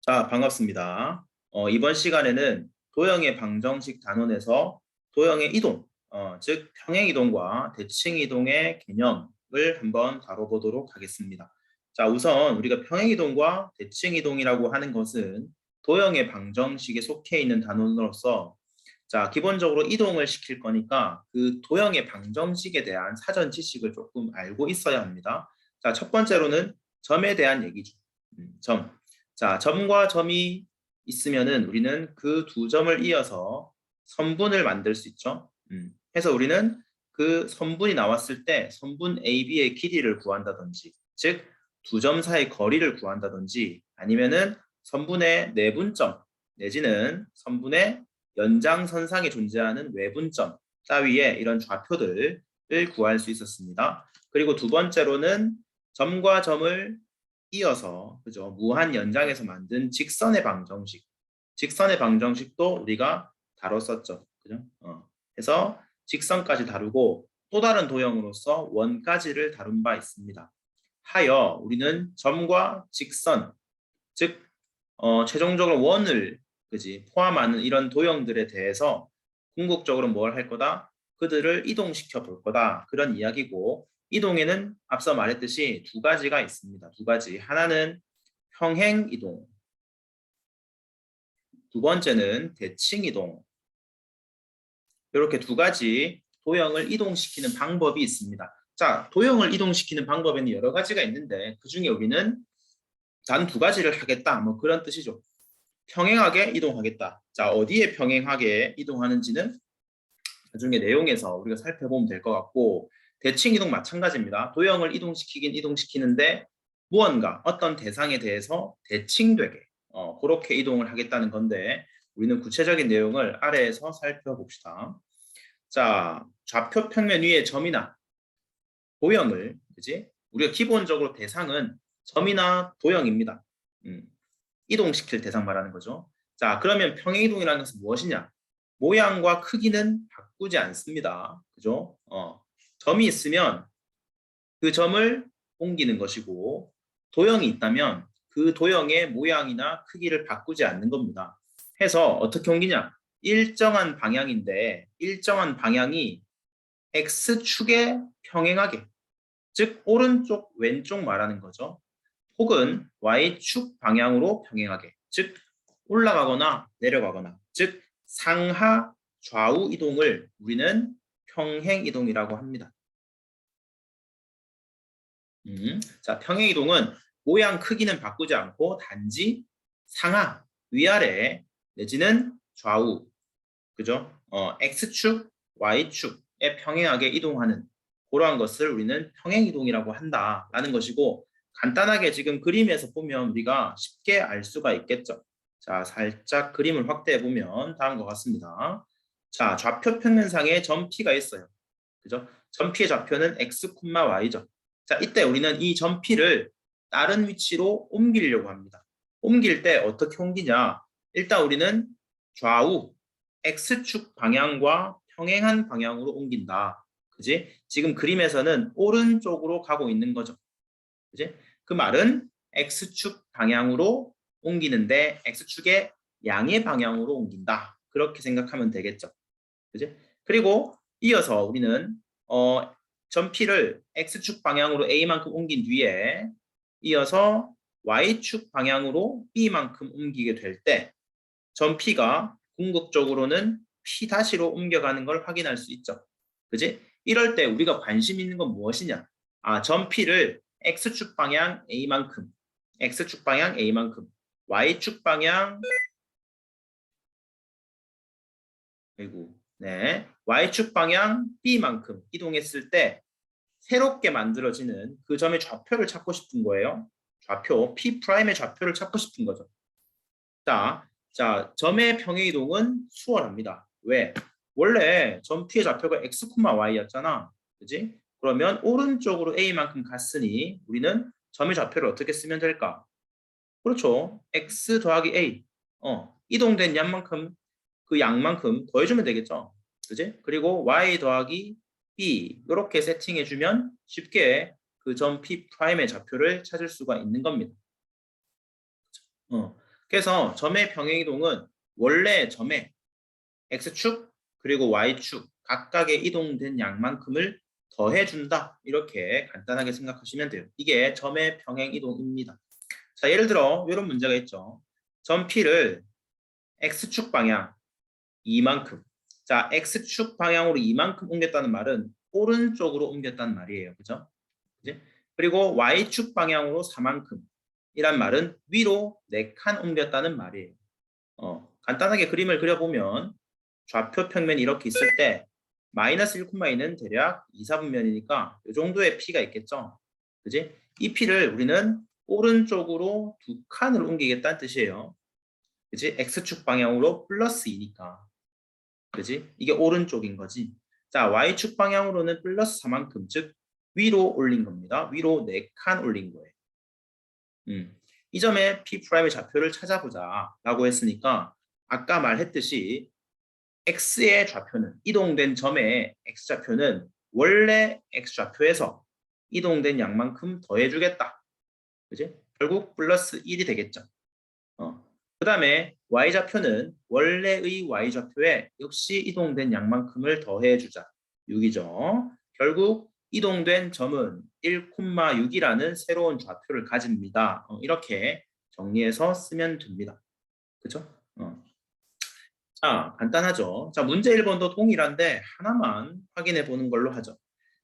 자, 반갑습니다. 이번 시간에는 도형의 방정식 단원에서 도형의 이동, 즉 평행이동과 대칭이동의 개념을 한번 다뤄보도록 하겠습니다. 자, 우선 우리가 평행이동과 대칭이동이라고 하는 것은 도형의 방정식에 속해 있는 단원으로서 자, 기본적으로 이동을 시킬 거니까 그 도형의 방정식에 대한 사전 지식을 조금 알고 있어야 합니다. 자, 첫 번째로는 점에 대한 얘기죠. 점. 자, 점과 점이 있으면은 우리는 그 두 점을 이어서 선분을 만들 수 있죠. 해서 우리는 그 선분이 나왔을 때 선분 AB의 길이를 구한다든지, 즉 두 점 사이 거리를 구한다든지, 아니면은 선분의 내분점 내지는 선분의 연장선상에 존재하는 외분점 따위의 이런 좌표들을 구할 수 있었습니다. 그리고 두 번째로는 점과 점을 이어서 그죠? 무한 연장해서 만든 직선의 방정식. 직선의 방정식도 우리가 다뤘었죠. 그죠? 그래서 직선까지 다루고 또 다른 도형으로서 원까지를 다룬 바 있습니다. 하여 우리는 점과 직선, 즉 최종적으로 원을 그지 포함하는 이런 도형들에 대해서 궁극적으로 뭘 할 거다? 그들을 이동시켜 볼 거다. 그런 이야기고 이동에는 앞서 말했듯이 두 가지가 있습니다. 두 가지. 하나는 평행 이동. 두 번째는 대칭 이동. 이렇게 두 가지 도형을 이동시키는 방법이 있습니다. 자, 도형을 이동시키는 방법에는 여러 가지가 있는데 그중에 우리는 단 두 가지를 하겠다. 뭐 그런 뜻이죠. 평행하게 이동하겠다. 자, 어디에 평행하게 이동하는지는 나중에 내용에서 우리가 살펴보면 될 것 같고 대칭 이동 마찬가지입니다. 도형을 이동시키긴 이동시키는데 무언가 어떤 대상에 대해서 대칭되게 그렇게 이동을 하겠다는 건데 우리는 구체적인 내용을 아래에서 살펴봅시다. 자, 좌표 평면 위에 점이나 도형을 그지? 우리가 기본적으로 대상은 점이나 도형입니다. 이동시킬 대상 말하는 거죠. 자, 그러면 평행이동이라는 것은 무엇이냐? 모양과 크기는 바꾸지 않습니다. 그죠? 점이 있으면 그 점을 옮기는 것이고 도형이 있다면 그 도형의 모양이나 크기를 바꾸지 않는 겁니다. 해서 어떻게 옮기냐? 일정한 방향인데 일정한 방향이 X축에 평행하게 즉 오른쪽 왼쪽 말하는 거죠. 혹은 Y축 방향으로 평행하게 즉 올라가거나 내려가거나 즉 상하 좌우 이동을 우리는 평행 이동이라고 합니다. 자, 평행 이동은 모양 크기는 바꾸지 않고 단지 상하 위아래 내지는 좌우 그죠? X축, Y축에 평행하게 이동하는 그러한 것을 우리는 평행 이동이라고 한다라는 것이고 간단하게 지금 그림에서 보면 우리가 쉽게 알 수가 있겠죠. 자, 살짝 그림을 확대해 보면 다음과 같습니다. 자, 좌표 평면상에 점 P가 있어요. 그죠? 점 P의 좌표는 X, Y죠. 자, 이때 우리는 이 점 P를 다른 위치로 옮기려고 합니다. 옮길 때 어떻게 옮기냐? 일단 우리는 좌우 X축 방향과 평행한 방향으로 옮긴다. 그지? 지금 그림에서는 오른쪽으로 가고 있는 거죠. 그지? 그 말은 X축 방향으로 옮기는데 X축의 양의 방향으로 옮긴다. 그렇게 생각하면 되겠죠. 그지? 그리고 이어서 우리는 점 P를 X축 방향으로 A만큼 옮긴 뒤에 이어서 Y축 방향으로 B만큼 옮기게 될 때 점 P가 궁극적으로는 P-로 옮겨가는 걸 확인할 수 있죠. 그지? 이럴 때 우리가 관심 있는 건 무엇이냐? 아, 점 P를 X축 방향 A만큼, X축 방향 A만큼, Y축 방향 그리고 네, Y축 방향 B만큼 이동했을 때 새롭게 만들어지는 그 점의 좌표를 찾고 싶은 거예요. 좌표, P'의 좌표를 찾고 싶은 거죠. 자, 점의 평행이동은 수월합니다. 왜? 원래 점 P의 좌표가 X, Y였잖아. 그지? 그러면 오른쪽으로 A만큼 갔으니 우리는 점의 좌표를 어떻게 쓰면 될까? 그렇죠. X 더하기 A. 이동된 양만큼 그 양만큼 더해주면 되겠죠. 그지? 그리고 Y 더하기 B 이렇게 세팅해주면 쉽게 그 점 P'의 좌표를 찾을 수가 있는 겁니다. 그래서 점의 평행이동은 원래 점의 x축 그리고 y축 각각의 이동된 양만큼을 더해준다. 이렇게 간단하게 생각하시면 돼요. 이게 점의 평행이동입니다. 자, 예를 들어 이런 문제가 있죠. 점 P를 x축 방향 이만큼. 자, x축 방향으로 이만큼 옮겼다는 말은 오른쪽으로 옮겼다는 말이에요. 그죠? 그지? 그리고 y축 방향으로 4만큼 이란 말은 위로 4칸 옮겼다는 말이에요. 간단하게 그림을 그려보면 좌표 평면이 이렇게 있을 때 마이너스 1,2는 대략 2, 4분면이니까 이 정도의 P가 있겠죠. 그지? 이 P를 우리는 오른쪽으로 2칸을 옮기겠다는 뜻이에요. 그지? X축 방향으로 플러스 2니까. 그지? 이게 오른쪽인 거지. 자, Y축 방향으로는 플러스 4만큼, 즉 위로 올린 겁니다. 위로 4칸 올린 거예요. 이 점의 P'의 좌표를 찾아보자 라고 했으니까 아까 말했듯이 X의 좌표는 이동된 점의 X좌표는 원래 X좌표에서 이동된 양만큼 더해주겠다. 그지? 결국 플러스 1이 되겠죠. 그 다음에 Y좌표는 원래의 Y좌표에 역시 이동된 양만큼을 더해주자. 6이죠. 결국 이동된 점은 1,6이라는 새로운 좌표를 가집니다. 이렇게 정리해서 쓰면 됩니다. 그죠? 자, 간단하죠. 자, 문제 1번도 동일한데 하나만 확인해 보는 걸로 하죠.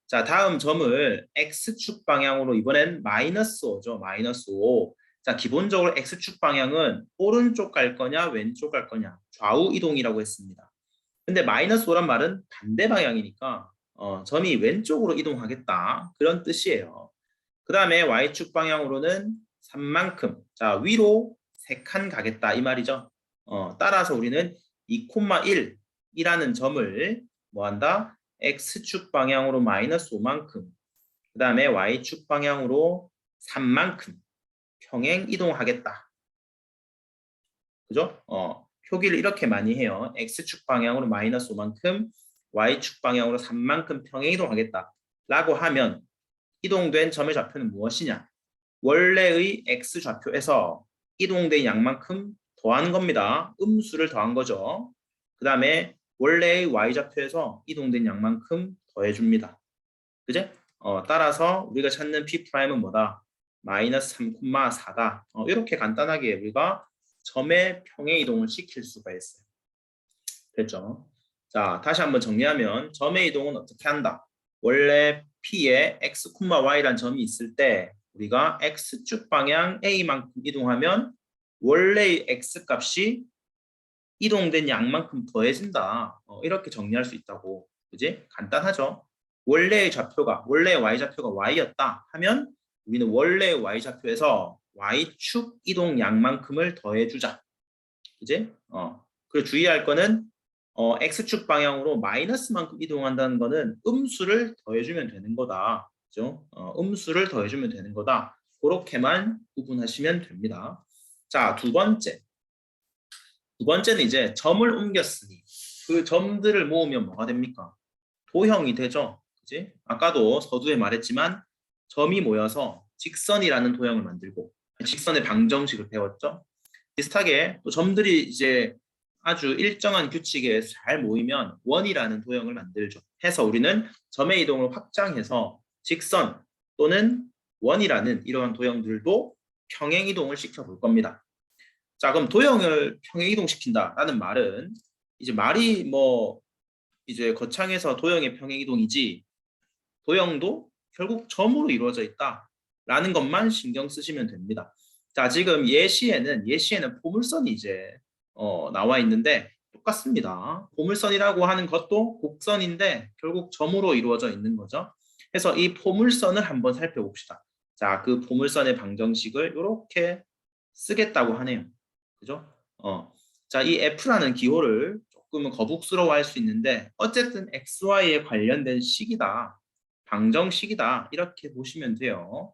자, 다음 점을 X축 방향으로 이번엔 마이너스 5죠. 마이너스 5. 자, 기본적으로 X축 방향은 오른쪽 갈 거냐, 왼쪽 갈 거냐, 좌우 이동이라고 했습니다. 근데 마이너스 5란 말은 반대 방향이니까 점이 왼쪽으로 이동하겠다. 그런 뜻이에요. 그 다음에 Y축 방향으로는 3만큼. 자, 위로 3칸 가겠다. 이 말이죠. 따라서 우리는 2,1이라는 점을 뭐 한다? X축 방향으로 마이너스 5만큼. 그 다음에 Y축 방향으로 3만큼 평행 이동하겠다. 그죠? 표기를 이렇게 많이 해요. X축 방향으로 마이너스 5만큼, Y축 방향으로 3만큼 평행 이동하겠다. 라고 하면 이동된 점의 좌표는 무엇이냐? 원래의 X좌표에서 이동된 양만큼 더하는 겁니다. 음수를 더한 거죠. 그 다음에 원래의 Y좌표에서 이동된 양만큼 더해줍니다. 그제? 따라서 우리가 찾는 P'은 뭐다? 마이너스 3,4다. 이렇게 간단하게 우리가 점의 평행 이동을 시킬 수가 있어요. 됐죠? 자, 다시 한번 정리하면 점의 이동은 어떻게 한다? 원래 P에 X, Y라는 점이 있을 때 우리가 X축 방향 A만큼 이동하면 원래의 X 값이 이동된 양만큼 더해진다. 이렇게 정리할 수 있다고. 그지? 간단하죠? 원래의 좌표가, 원래의 Y좌표가 Y였다 하면 우리는 원래의 Y좌표에서 Y축 이동 양만큼을 더해주자. 그지? 그리고 주의할 거는 X축 방향으로 마이너스만큼 이동한다는 거는 음수를 더해주면 되는 거다. 그죠? 음수를 더해주면 되는 거다. 그렇게만 구분하시면 됩니다. 자, 두 번째는 이제 점을 옮겼으니 그 점들을 모으면 뭐가 됩니까? 도형이 되죠. 그지? 아까도 서두에 말했지만 점이 모여서 직선이라는 도형을 만들고 직선의 방정식을 배웠죠. 비슷하게 또 점들이 이제 아주 일정한 규칙에 잘 모이면 원이라는 도형을 만들죠. 해서 우리는 점의 이동을 확장해서 직선 또는 원이라는 이러한 도형들도 평행 이동을 시켜볼 겁니다. 자, 그럼 도형을 평행 이동시킨다라는 말은 이제 말이 뭐 이제 거창해서 도형의 평행 이동이지 도형도 결국 점으로 이루어져 있다라는 것만 신경 쓰시면 됩니다. 자, 지금 예시에는 포물선이 이제 나와 있는데 똑같습니다. 포물선이라고 하는 것도 곡선인데 결국 점으로 이루어져 있는 거죠. 그래서 이 포물선을 한번 살펴봅시다. 자, 그 포물선의 방정식을 이렇게 쓰겠다고 하네요. 그죠? 자, 이 F라는 기호를 조금은 거북스러워할 수 있는데 어쨌든 XY에 관련된 식이다. 방정식이다. 이렇게 보시면 돼요.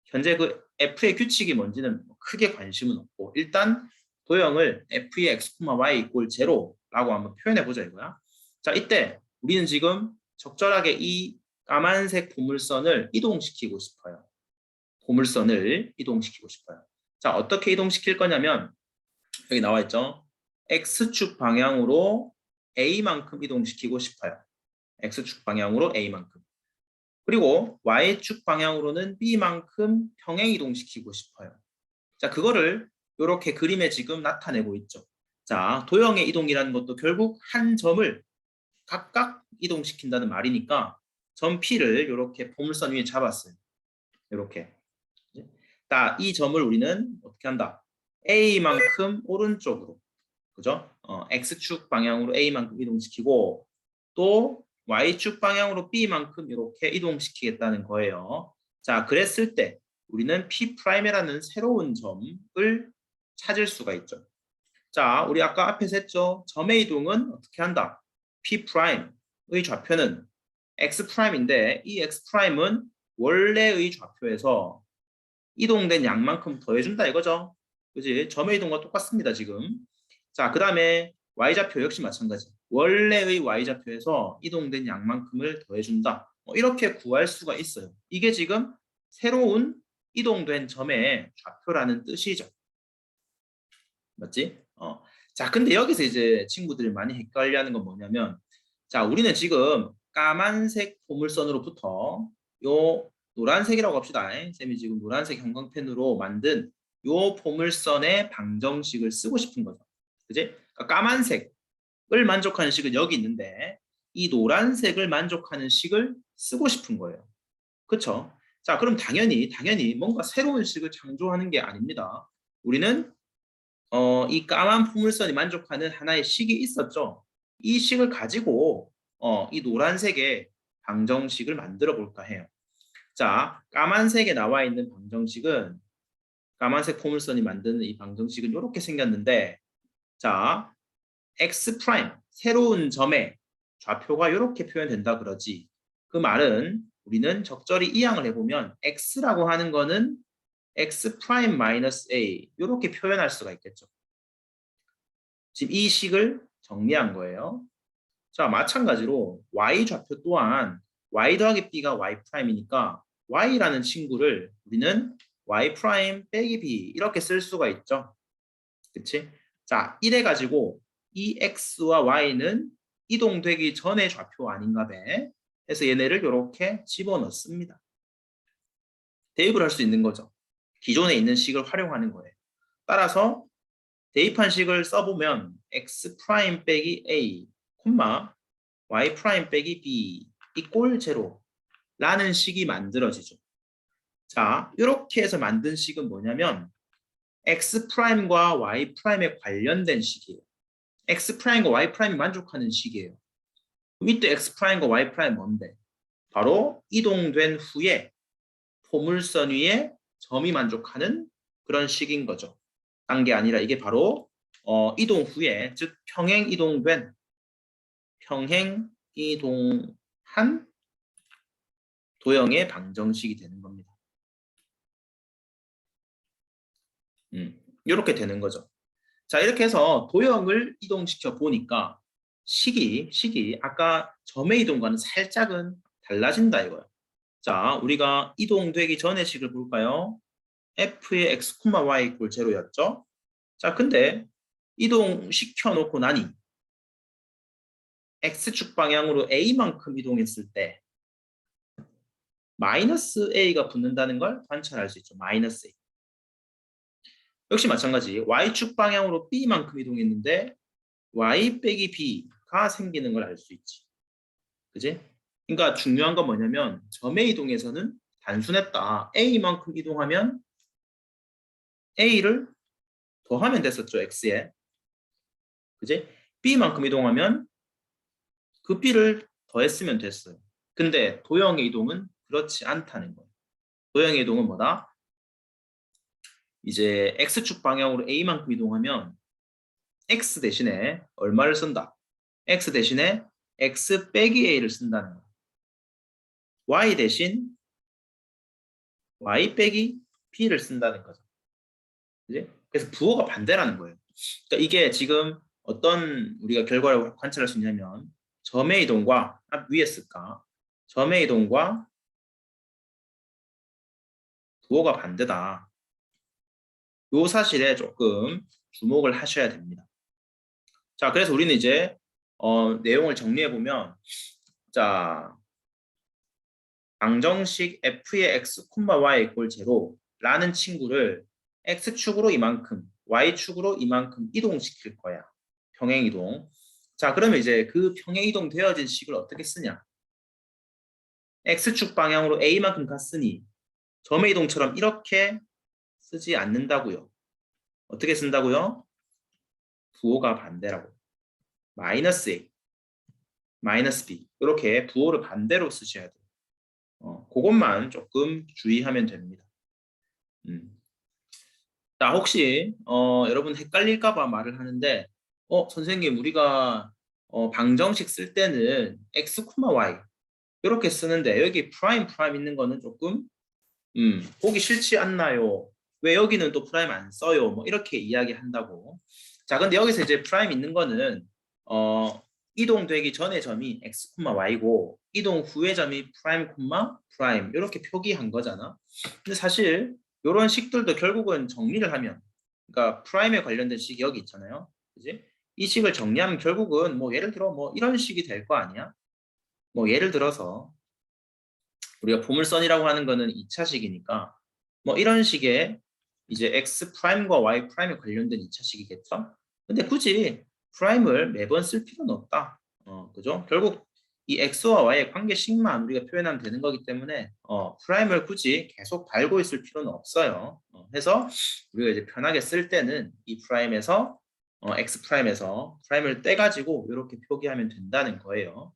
현재 그 F의 규칙이 뭔지는 크게 관심은 없고 일단 도형을 F의 X, Y 이꼴 제로라고 한번 표현해 보자 이거야. 자, 이때 우리는 지금 적절하게 이 까만색 포물선을 이동시키고 싶어요. 포물선을 이동시키고 싶어요. 자, 어떻게 이동시킬 거냐면 여기 나와 있죠. X축 방향으로 A만큼 이동시키고 싶어요. X축 방향으로 A만큼. 그리고 Y축 방향으로는 B만큼 평행 이동시키고 싶어요. 자, 그거를 이렇게 그림에 지금 나타내고 있죠. 자, 도형의 이동이라는 것도 결국 한 점을 각각 이동시킨다는 말이니까 점 P를 이렇게 포물선 위에 잡았어요. 이렇게. 자, 이 점을 우리는 어떻게 한다? A만큼 오른쪽으로, 그죠? X축 방향으로 A만큼 이동시키고 또 Y축 방향으로 B만큼 이렇게 이동시키겠다는 거예요. 자, 그랬을 때 우리는 P'이라는 새로운 점을 찾을 수가 있죠. 자, 우리 아까 앞에서 했죠. 점의 이동은 어떻게 한다? P'의 좌표는 X'인데 이 X'은 원래의 좌표에서 이동된 양만큼 더해준다 이거죠. 그지? 점의 이동과 똑같습니다, 지금. 자, 그 다음에 Y좌표 역시 마찬가지. 원래의 Y좌표에서 이동된 양만큼을 더해준다. 이렇게 구할 수가 있어요. 이게 지금 새로운 이동된 점의 좌표라는 뜻이죠. 맞지? 자, 근데 여기서 이제 친구들이 많이 헷갈려하는 건 뭐냐면, 자, 우리는 지금 까만색 포물선으로부터 요 노란색이라고 합시다. 쌤이 지금 노란색 형광펜으로 만든 요 포물선의 방정식을 쓰고 싶은 거죠. 그지? 그러니까 까만색을 만족하는 식은 여기 있는데 이 노란색을 만족하는 식을 쓰고 싶은 거예요. 그렇죠? 자, 그럼 당연히 뭔가 새로운 식을 창조하는 게 아닙니다. 우리는 이 까만 포물선이 만족하는 하나의 식이 있었죠. 이 식을 가지고 이 노란색의 방정식을 만들어 볼까 해요. 자, 까만색에 나와 있는 방정식은 까만색 포물선이 만드는 이 방정식은 이렇게 생겼는데 자, X 프라임 새로운 점의 좌표가 이렇게 표현된다 그러지. 그 말은 우리는 적절히 이항을 해보면 X라고 하는 거는 X 프라임 마이너스 A 이렇게 표현할 수가 있겠죠. 지금 이 식을 정리한 거예요. 자, 마찬가지로 Y 좌표 또한 Y 더하기 B가 Y 프라임이니까 Y라는 친구를 우리는 Y 프라임 빼기 B 이렇게 쓸 수가 있죠. 그치? 자, 이래 가지고 이 X와 Y는 이동되기 전의 좌표 아닌가 배. 해서 얘네를 이렇게 집어넣습니다. 대입을 할 수 있는 거죠. 기존에 있는 식을 활용하는 거예요. 따라서 대입한 식을 써보면 X 프라임 빼기 A, Y 프라임 빼기 B 이꼴 제로라는 식이 만들어지죠. 자, 이렇게 해서 만든 식은 뭐냐면 X 프라임과 Y 프라임에 관련된 식이에요. X 프라임과 Y 프라임이 만족하는 식이에요. 그럼 이때 X 프라임과 Y 프라임 뭔데? 바로 이동된 후에 포물선 위에 점이 만족하는 그런 식인 거죠. 딴 게 아니라 이게 바로 이동 후에 즉 평행 이동한 도형의 방정식이 되는 겁니다. 이렇게 되는 거죠. 자, 이렇게 해서 도형을 이동시켜 보니까 식이 아까 점의 이동과는 살짝은 달라진다 이거예요. 자, 우리가 이동되기 전의 식을 볼까요? f의 x, y 이퀄 제로였죠. 자, 근데 이동시켜 놓고 나니 x축 방향으로 a만큼 이동했을 때 마이너스 a가 붙는다는 걸 관찰할 수 있죠. 마이너스 a. 역시 마찬가지 y축 방향으로 b만큼 이동했는데 y 빼기 b가 생기는 걸 알 수 있지. 그지? 그러니까 중요한 건 뭐냐면 점의 이동에서는 단순했다. a만큼 이동하면 a를 더하면 됐었죠. x에. 그지? b만큼 이동하면 그 b를 더했으면 됐어요. 근데 도형의 이동은 그렇지 않다는 거예요. 도형의 이동은 뭐다? 이제 x축 방향으로 a만큼 이동하면 x 대신에 얼마를 쓴다? x 대신에 x 빼기 a를 쓴다는 거예요. y 대신 y 빼기 b를 쓴다는 거죠. 그지? 그래서 부호가 반대라는 거예요. 그러니까 이게 지금 어떤 우리가 결과를 관찰할 수 있냐면 점의 이동과 위에 쓸까? 점의 이동과 부호가 반대다. 요 사실에 조금 주목을 하셔야 됩니다. 자, 그래서 우리는 이제 내용을 정리해 보면, 자, 방정식 f의 x, y = 0라는 친구를 x축으로 이만큼, y축으로 이만큼 이동시킬 거야. 평행 이동. 자, 그러면 이제 그 평행 이동 되어진 식을 어떻게 쓰냐? x축 방향으로 a만큼 갔으니 점의 이동처럼 이렇게 쓰지 않는다고요. 어떻게 쓴다고요? 부호가 반대라고. 마이너스 a, 마이너스 b. 이렇게 부호를 반대로 쓰셔야 돼요. 그것만 조금 주의하면 됩니다. 자, 혹시 여러분 헷갈릴까 봐 말을 하는데 선생님 우리가 방정식 쓸 때는 x, y 이렇게 쓰는데 여기 프라임 있는 거는 조금 보기 싫지 않나요? 왜 여기는 또 프라임 안 써요? 뭐 이렇게 이야기한다고. 자, 근데 여기서 이제 프라임 있는 거는 이동되기 전의 점이 x, y고 이동 후의 점이 프라임 이렇게 표기한 거잖아. 근데 사실 이런 식들도 결국은 정리를 하면, 그러니까 프라임에 관련된 식이 여기 있잖아요. 그지? 이 식을 정리하면 결국은 뭐 예를 들어 뭐 이런 식이 될 거 아니야? 뭐 예를 들어서 우리가 보물선이라고 하는 거는 2차식이니까 뭐 이런 식의 이제 x 프라임과 y 프라임에 관련된 2차식이겠죠? 근데 굳이 프라임을 매번 쓸 필요는 없다. 그죠? 결국 이 x와 y의 관계식만 우리가 표현하면 되는 거기 때문에 프라임을 굳이 계속 달고 있을 필요는 없어요. 해서 우리가 이제 편하게 쓸 때는 이 프라임에서 x 프라임에서 프라임을 떼가지고 이렇게 표기하면 된다는 거예요.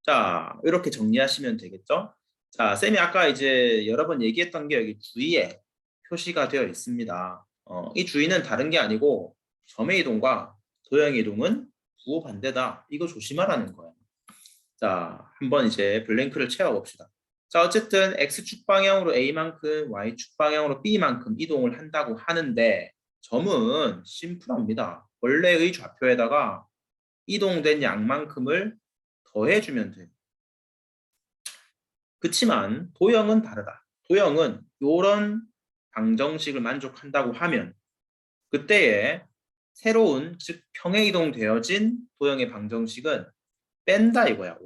자, 이렇게 정리하시면 되겠죠? 자, 쌤이 아까 이제 여러 번 얘기했던 게 여기 주위에 표시가 되어 있습니다. 이 주위는 다른 게 아니고 점의 이동과 도형의 이동은 부호 반대다. 이거 조심하라는 거예요. 자, 한번 이제 블랭크를 채워봅시다. 자, 어쨌든 x축 방향으로 a만큼, y축 방향으로 b만큼 이동을 한다고 하는데 점은 심플합니다. 원래의 좌표에다가 이동된 양만큼을 더해주면 돼요. 그치만 도형은 다르다. 도형은 이런 방정식을 만족한다고 하면 그때에 새로운, 즉 평행이동되어진 도형의 방정식은 뺀다 이거야.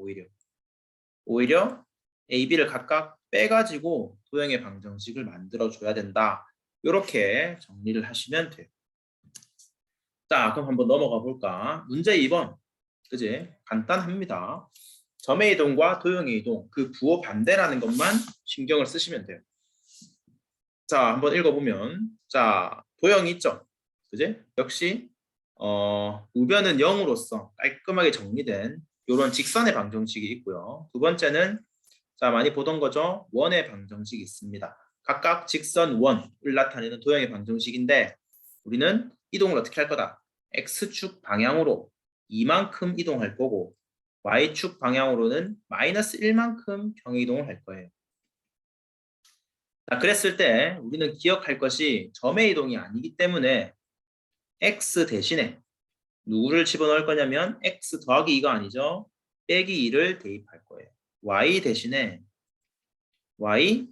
오히려 A, B를 각각 빼가지고 도형의 방정식을 만들어줘야 된다. 이렇게 정리를 하시면 돼요. 자, 그럼 한번 넘어가 볼까? 문제 2번. 그지? 간단합니다. 점의 이동과 도형의 이동, 그 부호 반대라는 것만 신경을 쓰시면 돼요. 자, 한번 읽어보면, 자, 도형이 있죠? 그지? 역시 우변은 0으로서 깔끔하게 정리된 이런 직선의 방정식이 있고요. 두 번째는 자, 많이 보던 거죠? 원의 방정식이 있습니다. 각각 직선 원을 나타내는 도형의 방정식인데 우리는 이동을 어떻게 할 거다? x축 방향으로 이만큼 이동할 거고 y축 방향으로는 마이너스 1만큼 평행이동을 할 거예요. 자, 그랬을 때 우리는 기억할 것이 점의 이동이 아니기 때문에 x 대신에 누구를 집어넣을 거냐면 x 더하기 2가 아니죠. 빼기 2를 대입할 거예요. y 대신에 y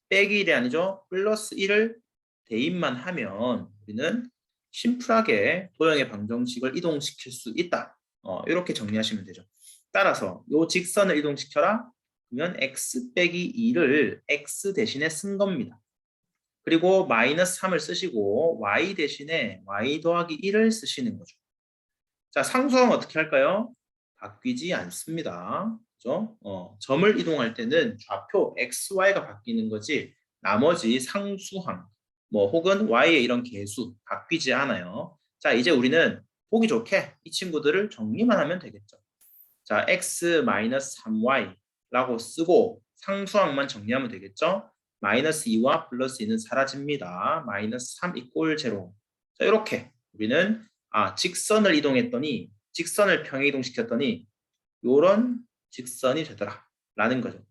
빼기 1이 아니죠. 플러스 1을 대입만 하면 우리는 심플하게 도형의 방정식을 이동시킬 수 있다. 이렇게 정리하시면 되죠. 따라서 이 직선을 이동시켜라. 그러면 x 빼기 2를 x 대신에 쓴 겁니다. 그리고 마이너스 3을 쓰시고 y 대신에 y 더하기 1을 쓰시는 거죠. 자, 상수항 어떻게 할까요? 바뀌지 않습니다. 그죠? 점을 이동할 때는 좌표 x, y가 바뀌는 거지 나머지 상수항 뭐 혹은 y의 이런 계수 바뀌지 않아요. 자, 이제 우리는 보기 좋게 이 친구들을 정리만 하면 되겠죠. 자, x 3y라고 쓰고 상수항만 정리하면 되겠죠. 마이너스 2와 플러스 2는 사라집니다. 마이너스 3 = 0. 자, 이렇게 우리는 직선을 이동했더니 직선을 평행이동시켰더니 요런 직선이 되더라 라는 거죠.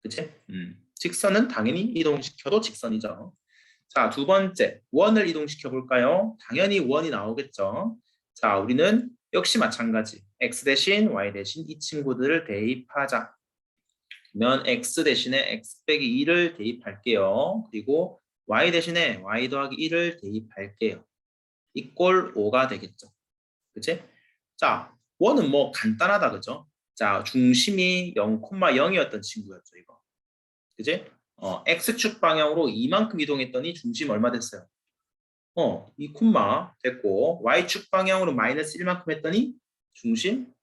그치? 직선은 당연히 이동시켜도 직선이죠. 자, 두 번째 원을 이동시켜 볼까요? 당연히 원이 나오겠죠. 자, 우리는 역시 마찬가지 x 대신 y 대신 이 친구들을 대입하자. 그러면 x 대신에 x 빼기 2를 대입할게요. 그리고 y 대신에 y 더하기 1을 대입할게요. 이꼴 5가 되겠죠. 그치? 자, 원은 뭐 간단하다, 그죠? 자, 중심이 0,0이었던 친구였죠, 이거. 그지? x축 방향으로 이만큼 이동했더니 중심 얼마 됐어요? 2 콤마 됐고, y축 방향으로 마이너스 1만큼 했더니 중심,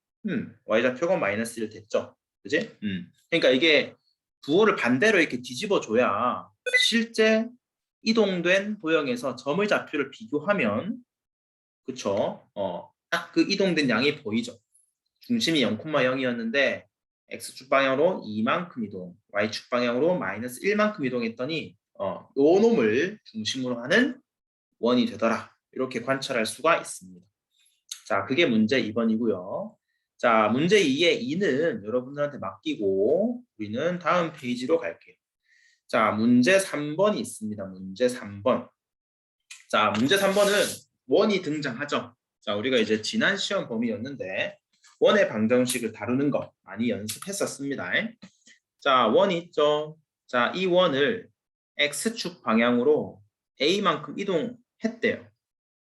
y좌표가 마이너스 1 됐죠. 그지? 그러니까 이게 부호를 반대로 이렇게 뒤집어 줘야 실제 이동된 도형에서 점의 좌표를 비교하면, 그쵸? 딱 그 이동된 양이 보이죠. 중심이 0,0이었는데 x축 방향으로 이만큼 이동, y축 방향으로 마이너스 1만큼 이동했더니 요 놈을 중심으로 하는 원이 되더라. 이렇게 관찰할 수가 있습니다. 자, 그게 문제 2번이고요. 자, 문제 2의 2는 여러분들한테 맡기고 우리는 다음 페이지로 갈게요. 자, 문제 3번이 있습니다. 문제 3번. 자, 문제 3번은 원이 등장하죠. 자, 우리가 이제 지난 시험 범위였는데 원의 방정식을 다루는 거 많이 연습했었습니다. 자, 원이 있죠. 자, 이 원을 x축 방향으로 a만큼 이동했대요.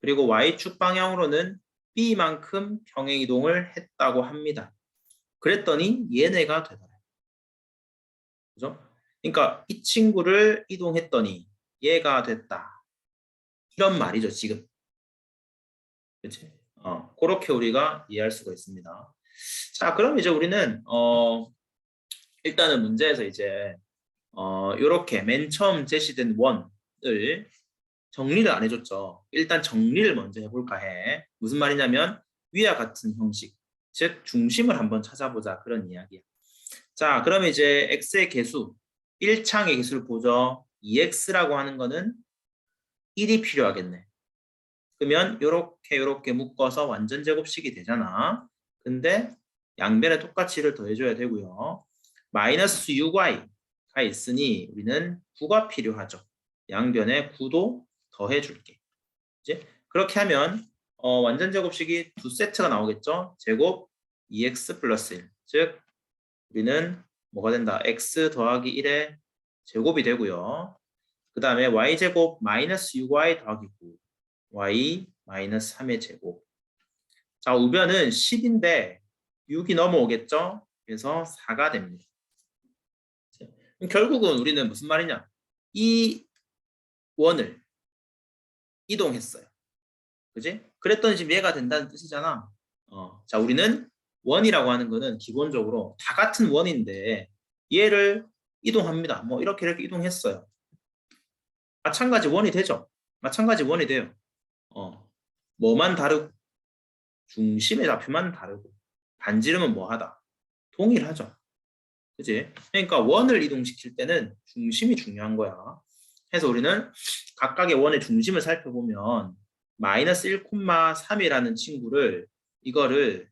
그리고 y축 방향으로는 b만큼 평행 이동을 했다고 합니다. 그랬더니 얘네가 되더라. 그죠? 그러니까 이 친구를 이동했더니 얘가 됐다. 이런 말이죠, 지금. 그렇지? 그렇게 우리가 이해할 수가 있습니다. 자, 그럼 이제 우리는 일단은 문제에서 이제 이렇게 맨 처음 제시된 원을 정리를 안 해줬죠. 일단 정리를 먼저 해볼까 해. 무슨 말이냐면 위와 같은 형식, 즉 중심을 한번 찾아보자 그런 이야기야. 자, 그럼 이제 x의 개수, 1창의 개수를 보죠. 2x라고 하는 거는 1이 필요하겠네. 그러면 요렇게 묶어서 완전 제곱식이 되잖아. 근데 양변에 똑같이 1을 더해줘야 되고요. 마이너스 6y가 있으니 우리는 9가 필요하죠. 양변에 9도 더해줄게. 이제 그렇게 하면 완전 제곱식이 두 세트가 나오겠죠. 제곱 2x 플러스 1. 즉 우리는 뭐가 된다? x 더하기 1의 제곱이 되고요. 그 다음에 y제곱 마이너스 6y 더하기 9. y 마이너스 3의 제곱. 자, 우변은 10인데 6이 넘어오겠죠? 그래서 4가 됩니다. 결국은 우리는 무슨 말이냐? 이 원을 이동했어요. 그지? 그랬더니 지금 얘가 된다는 뜻이잖아. 자, 우리는 원이라고 하는 거는 기본적으로 다 같은 원인데 얘를 이동합니다. 뭐 이렇게 이동했어요. 마찬가지 원이 되죠? 마찬가지 원이 돼요. 뭐만 다르고 중심의 좌표만 다르고 반지름은 뭐하다? 동일하죠. 그지? 그러니까 원을 이동시킬 때는 중심이 중요한 거야. 그래서 우리는 각각의 원의 중심을 살펴보면 마이너스 1,3이라는 친구를 이거를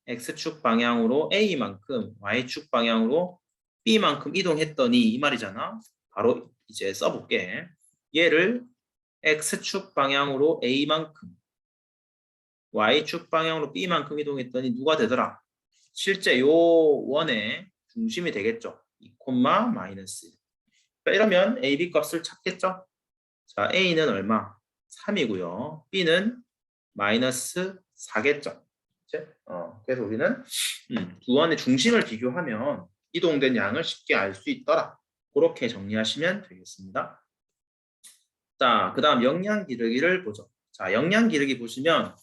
x축 방향으로 a만큼 y축 방향으로 b만큼 이동했더니 이 말이잖아. 바로 이제 써볼게. 얘를 x축 방향으로 a만큼 y축 방향으로 b만큼 이동했더니 누가 되더라? 실제 요 원의 중심이 되겠죠. 2, 마이너스 1. 이러면 a, b 값을 찾겠죠. 자, a는 얼마? 3이고요. b는 마이너스 4겠죠. 그래서 우리는 두 원의 중심을 비교하면 이동된 양을 쉽게 알 수 있더라. 그렇게 정리하시면 되겠습니다. 자, 그 다음 영양 기르기를 보죠. 자, 영양 기르기 보시면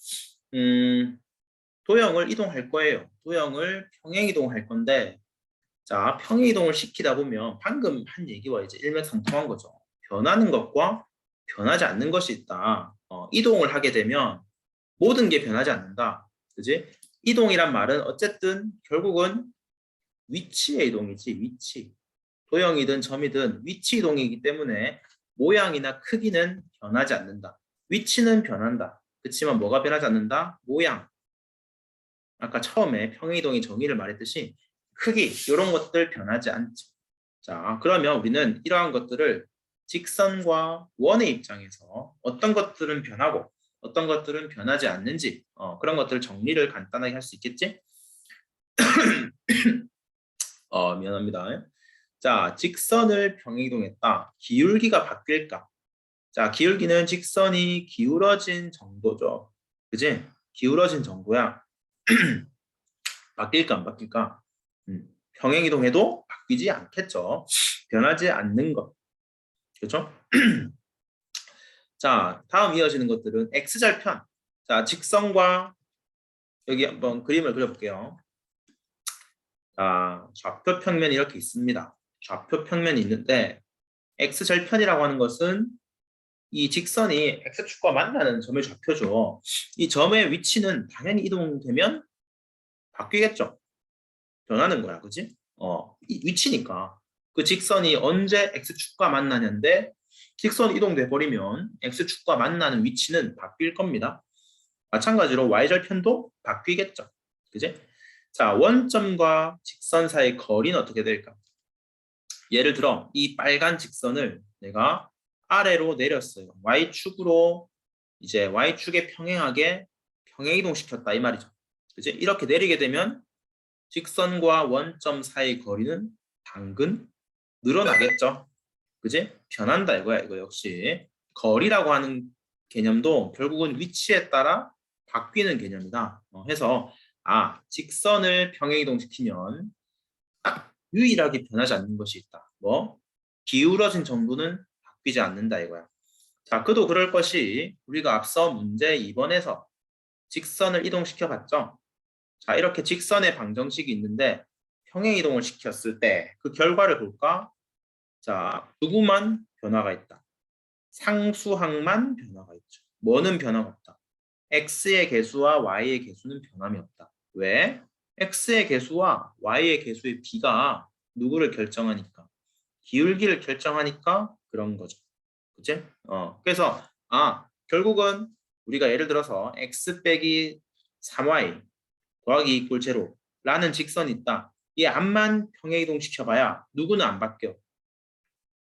도형을 이동할 거예요. 도형을 평행 이동할 건데, 자, 평행 이동을 시키다 보면 방금 한 얘기와 이제 일맥상통한 거죠. 변하는 것과 변하지 않는 것이 있다. 이동을 하게 되면 모든 게 변하지 않는다. 그지? 이동이란 말은 어쨌든 결국은 위치의 이동이지, 위치. 도형이든 점이든 위치 이동이기 때문에 모양이나 크기는 변하지 않는다. 위치는 변한다. 그렇지만 뭐가 변하지 않는다? 모양. 아까 처음에 평행이동의 정의를 말했듯이 크기, 이런 것들 변하지 않죠. 자, 그러면 우리는 이러한 것들을 직선과 원의 입장에서 어떤 것들은 변하고 어떤 것들은 변하지 않는지 그런 것들을 정리를 간단하게 할 수 있겠지? 미안합니다. 자, 직선을 평행이동했다. 기울기가 바뀔까? 자, 기울기는 직선이 기울어진 정도죠. 그지? 기울어진 정도야. 바뀔까 안 바뀔까? 평행이동해도 바뀌지 않겠죠. 변하지 않는 것. 그렇죠? 자, 다음 이어지는 것들은 X절편. 자, 직선과 여기 한번 그림을 그려볼게요. 자, 좌표 평면이 이렇게 있습니다. 좌표 평면이 있는데 X절편이라고 하는 것은 이 직선이 X축과 만나는 점의 좌표죠. 이 점의 위치는 당연히 이동되면 바뀌겠죠. 변하는 거야, 그지? 이 위치니까. 그 직선이 언제 X축과 만나는데 직선이 이동돼 버리면 X축과 만나는 위치는 바뀔 겁니다. 마찬가지로 Y절편도 바뀌겠죠. 그지? 자, 원점과 직선 사이의 거리는 어떻게 될까? 예를 들어 이 빨간 직선을 내가 아래로 내렸어요. Y축으로 이제 Y축에 평행하게 평행이동시켰다 이 말이죠. 그지? 이렇게 내리게 되면 직선과 원점 사이 거리는 당근 늘어나겠죠. 그지? 변한다 이거야. 이거 역시 거리라고 하는 개념도 결국은 위치에 따라 바뀌는 개념이다. 해서 직선을 평행이동시키면 딱 유일하게 변하지 않는 것이 있다. 뭐? 기울어진 정도는 바뀌지 않는다 이거야. 자, 그도 그럴 것이 우리가 앞서 문제 2번에서 직선을 이동시켜 봤죠. 자, 이렇게 직선의 방정식이 있는데 평행이동을 시켰을 때 그 결과를 볼까? 자, 누구만 변화가 있다. 상수항만 변화가 있죠. 뭐는 변화가 없다. x의 개수와 y의 개수는 변함이 없다. 왜? x의 개수와 y의 개수의 비가 누구를 결정하니까? 기울기를 결정하니까 그런 거죠. 그치? 그래서 결국은 우리가 예를 들어서 x 빼기 3y 더하기 이꼴 제로라는 직선이 있다. 이 앞만 평행이동 시켜봐야 누구는 안 바뀌어.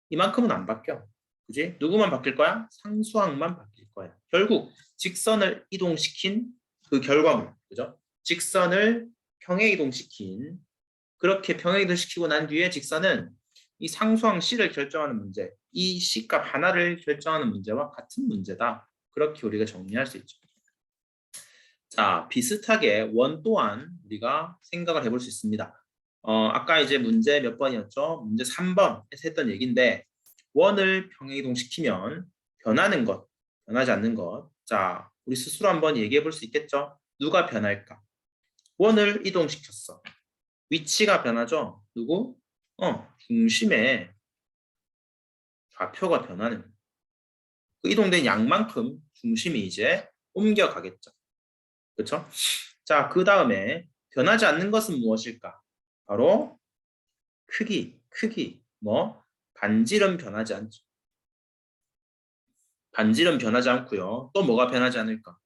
이만큼은 안 바뀌어. 그지? 누구만 바뀔 거야? 상수항만 바뀔 거야. 결국 직선을 이동시킨 그 결과물. 그죠? 직선을 평행이동시킨 그렇게 평행이동시키고 난 뒤에 직선은 이 상수항 C를 결정하는 문제, 이 C값 하나를 결정하는 문제와 같은 문제다. 그렇게 우리가 정리할 수 있죠. 자, 비슷하게 원 또한 우리가 생각을 해볼 수 있습니다. 아까 이제 문제 몇 번이었죠? 문제 3번에서 했던 얘기인데 원을 평행이동시키면 변하는 것, 변하지 않는 것. 자, 우리 스스로 한번 얘기해 볼 수 있겠죠? 누가 변할까? 원을 이동시켰어. 위치가 변하죠? 누구? 중심의 좌표가 변하는 그 이동된 양만큼 중심이 이제 옮겨가겠죠. 그렇죠? 자, 그 다음에 변하지 않는 것은 무엇일까? 바로 크기. 뭐? 반지름 변하지 않죠. 반지름 변하지 않고요. 또 뭐가 변하지 않을까?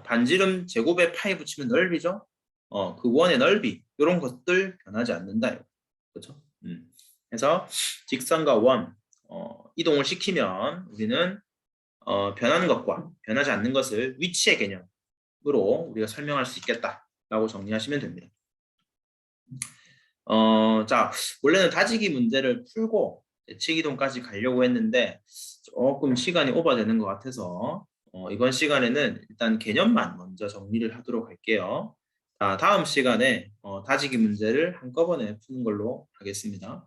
반지름 제곱에 파이 붙이면 넓이죠. 그 원의 넓이 이런 것들 변하지 않는다. 그렇죠? 그래서 직선과 원 이동을 시키면 우리는 변하는 것과 변하지 않는 것을 위치의 개념으로 우리가 설명할 수 있겠다라고 정리하시면 됩니다. 자, 원래는 다지기 문제를 풀고 대칭이동까지 가려고 했는데 조금 시간이 오버되는 것 같아서 이번 시간에는 일단 개념만 먼저 정리를 하도록 할게요. 자, 다음 시간에 다지기 문제를 한꺼번에 푸는 걸로 하겠습니다.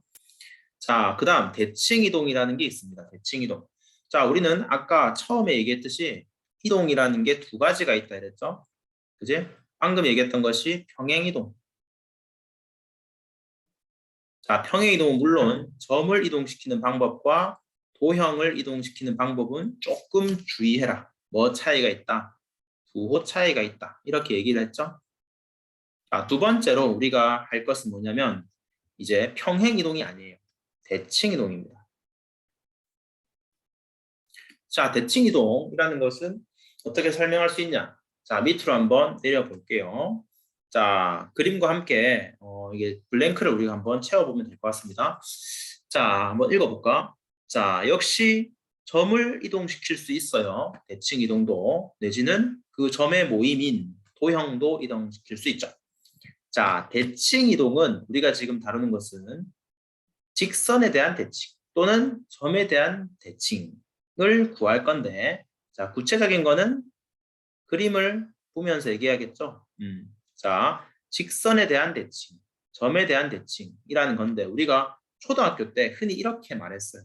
자, 그 다음 대칭이동이라는 게 있습니다. 대칭이동. 자, 우리는 아까 처음에 얘기했듯이 이동이라는 게 두 가지가 있다 이랬죠? 그지? 방금 얘기했던 것이 평행이동. 자, 평행이동은 물론 점을 이동시키는 방법과 도형을 이동시키는 방법은 조금 주의해라. 뭐 차이가 있다? 부호 차이가 있다. 이렇게 얘기를 했죠. 자, 두 번째로 우리가 할 것은 뭐냐면 이제 평행이동이 아니에요. 대칭이동입니다. 자, 대칭이동이라는 것은 어떻게 설명할 수 있냐? 자, 밑으로 한번 내려볼게요. 자, 그림과 함께 이게 블랭크를 우리가 한번 채워보면 될 것 같습니다. 자, 한번 읽어볼까? 자, 역시 점을 이동시킬 수 있어요. 대칭 이동도 내지는 그 점의 모임인 도형도 이동시킬 수 있죠. 자, 대칭 이동은 우리가 지금 다루는 것은 직선에 대한 대칭 또는 점에 대한 대칭 구할 건데, 자, 구체적인 거는 그림을 보면서 얘기하겠죠. 자, 직선에 대한 대칭, 점에 대한 대칭이라는 건데 우리가 초등학교 때 흔히 이렇게 말했어요.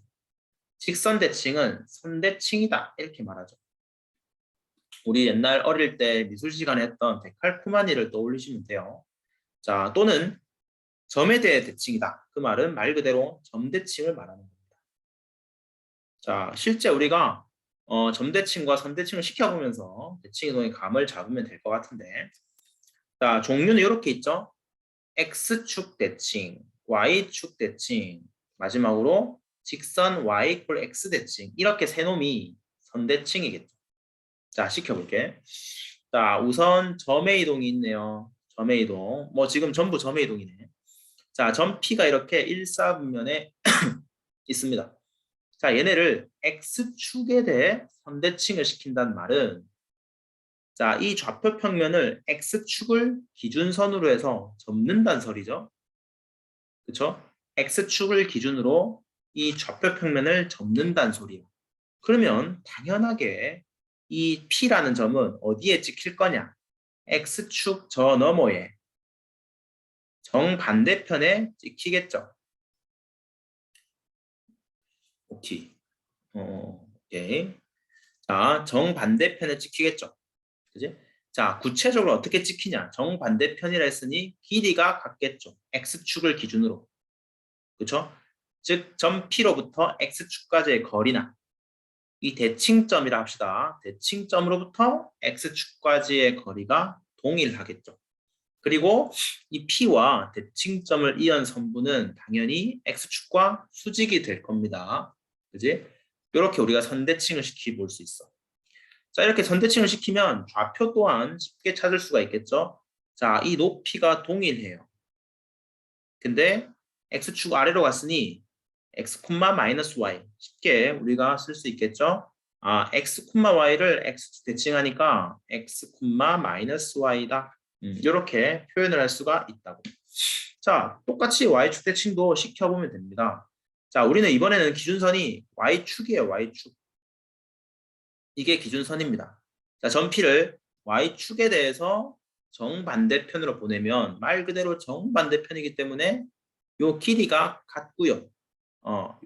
직선 대칭은 선대칭이다 이렇게 말하죠. 우리 옛날 어릴 때 미술 시간에 했던 데칼코마니를 떠올리시면 돼요. 자, 또는 점에 대해 대칭이다. 그 말은 말 그대로 점 대칭을 말하는 겁니다. 자, 실제 우리가 점대칭과 선대칭을 시켜보면서 대칭 이동의 감을 잡으면 될 것 같은데, 자, 종류는 이렇게 있죠. X축 대칭, Y축 대칭, 마지막으로 직선 Y 이퀄 X 대칭, 이렇게 세 놈이 선대칭이겠죠. 자, 시켜볼게. 자, 우선 점의 이동이 있네요. 점의 이동. 뭐 지금 전부 점의 이동이네. 자, 점 P가 이렇게 일사분면에 있습니다. 자, 얘네를 X축에 대해 선대칭을 시킨다는 말은, 자, 이 좌표 평면을 X축을 기준선으로 해서 접는다는 소리죠. 그렇죠? X축을 기준으로 이 좌표 평면을 접는다는 소리예요. 그러면 당연하게 이 P라는 점은 어디에 찍힐 거냐? X축 저 너머에 정반대편에 찍히겠죠. 오케이. 오케이. 자, 정반대편에 찍히겠죠. 그지? 자, 구체적으로 어떻게 찍히냐? 정반대편이라 했으니 길이가 같겠죠. X축을 기준으로. 그렇죠? 즉, 점 P로부터 X축까지의 거리나 이 대칭점이라 합시다. 대칭점으로부터 X축까지의 거리가 동일하겠죠. 그리고 이 P와 대칭점을 이은 선분은 당연히 X축과 수직이 될 겁니다. 그지? 이렇게 우리가 선대칭을 시켜볼 수 있어. 자, 이렇게 선대칭을 시키면 좌표 또한 쉽게 찾을 수가 있겠죠. 자, 이 높이가 동일해요. 근데 X축 아래로 갔으니 X, Y 쉽게 우리가 쓸 수 있겠죠. 아, X, Y를 X축 대칭하니까 X, Y다. 이렇게 표현을 할 수가 있다고. 자, 똑같이 Y축 대칭도 시켜보면 됩니다. 자, 우리는 이번에는 기준선이 Y축이에요. Y축. 이게 기준선입니다. 자, 점 P를 Y축에 대해서 정반대편으로 보내면 말 그대로 정반대편이기 때문에 요 길이가 같고요.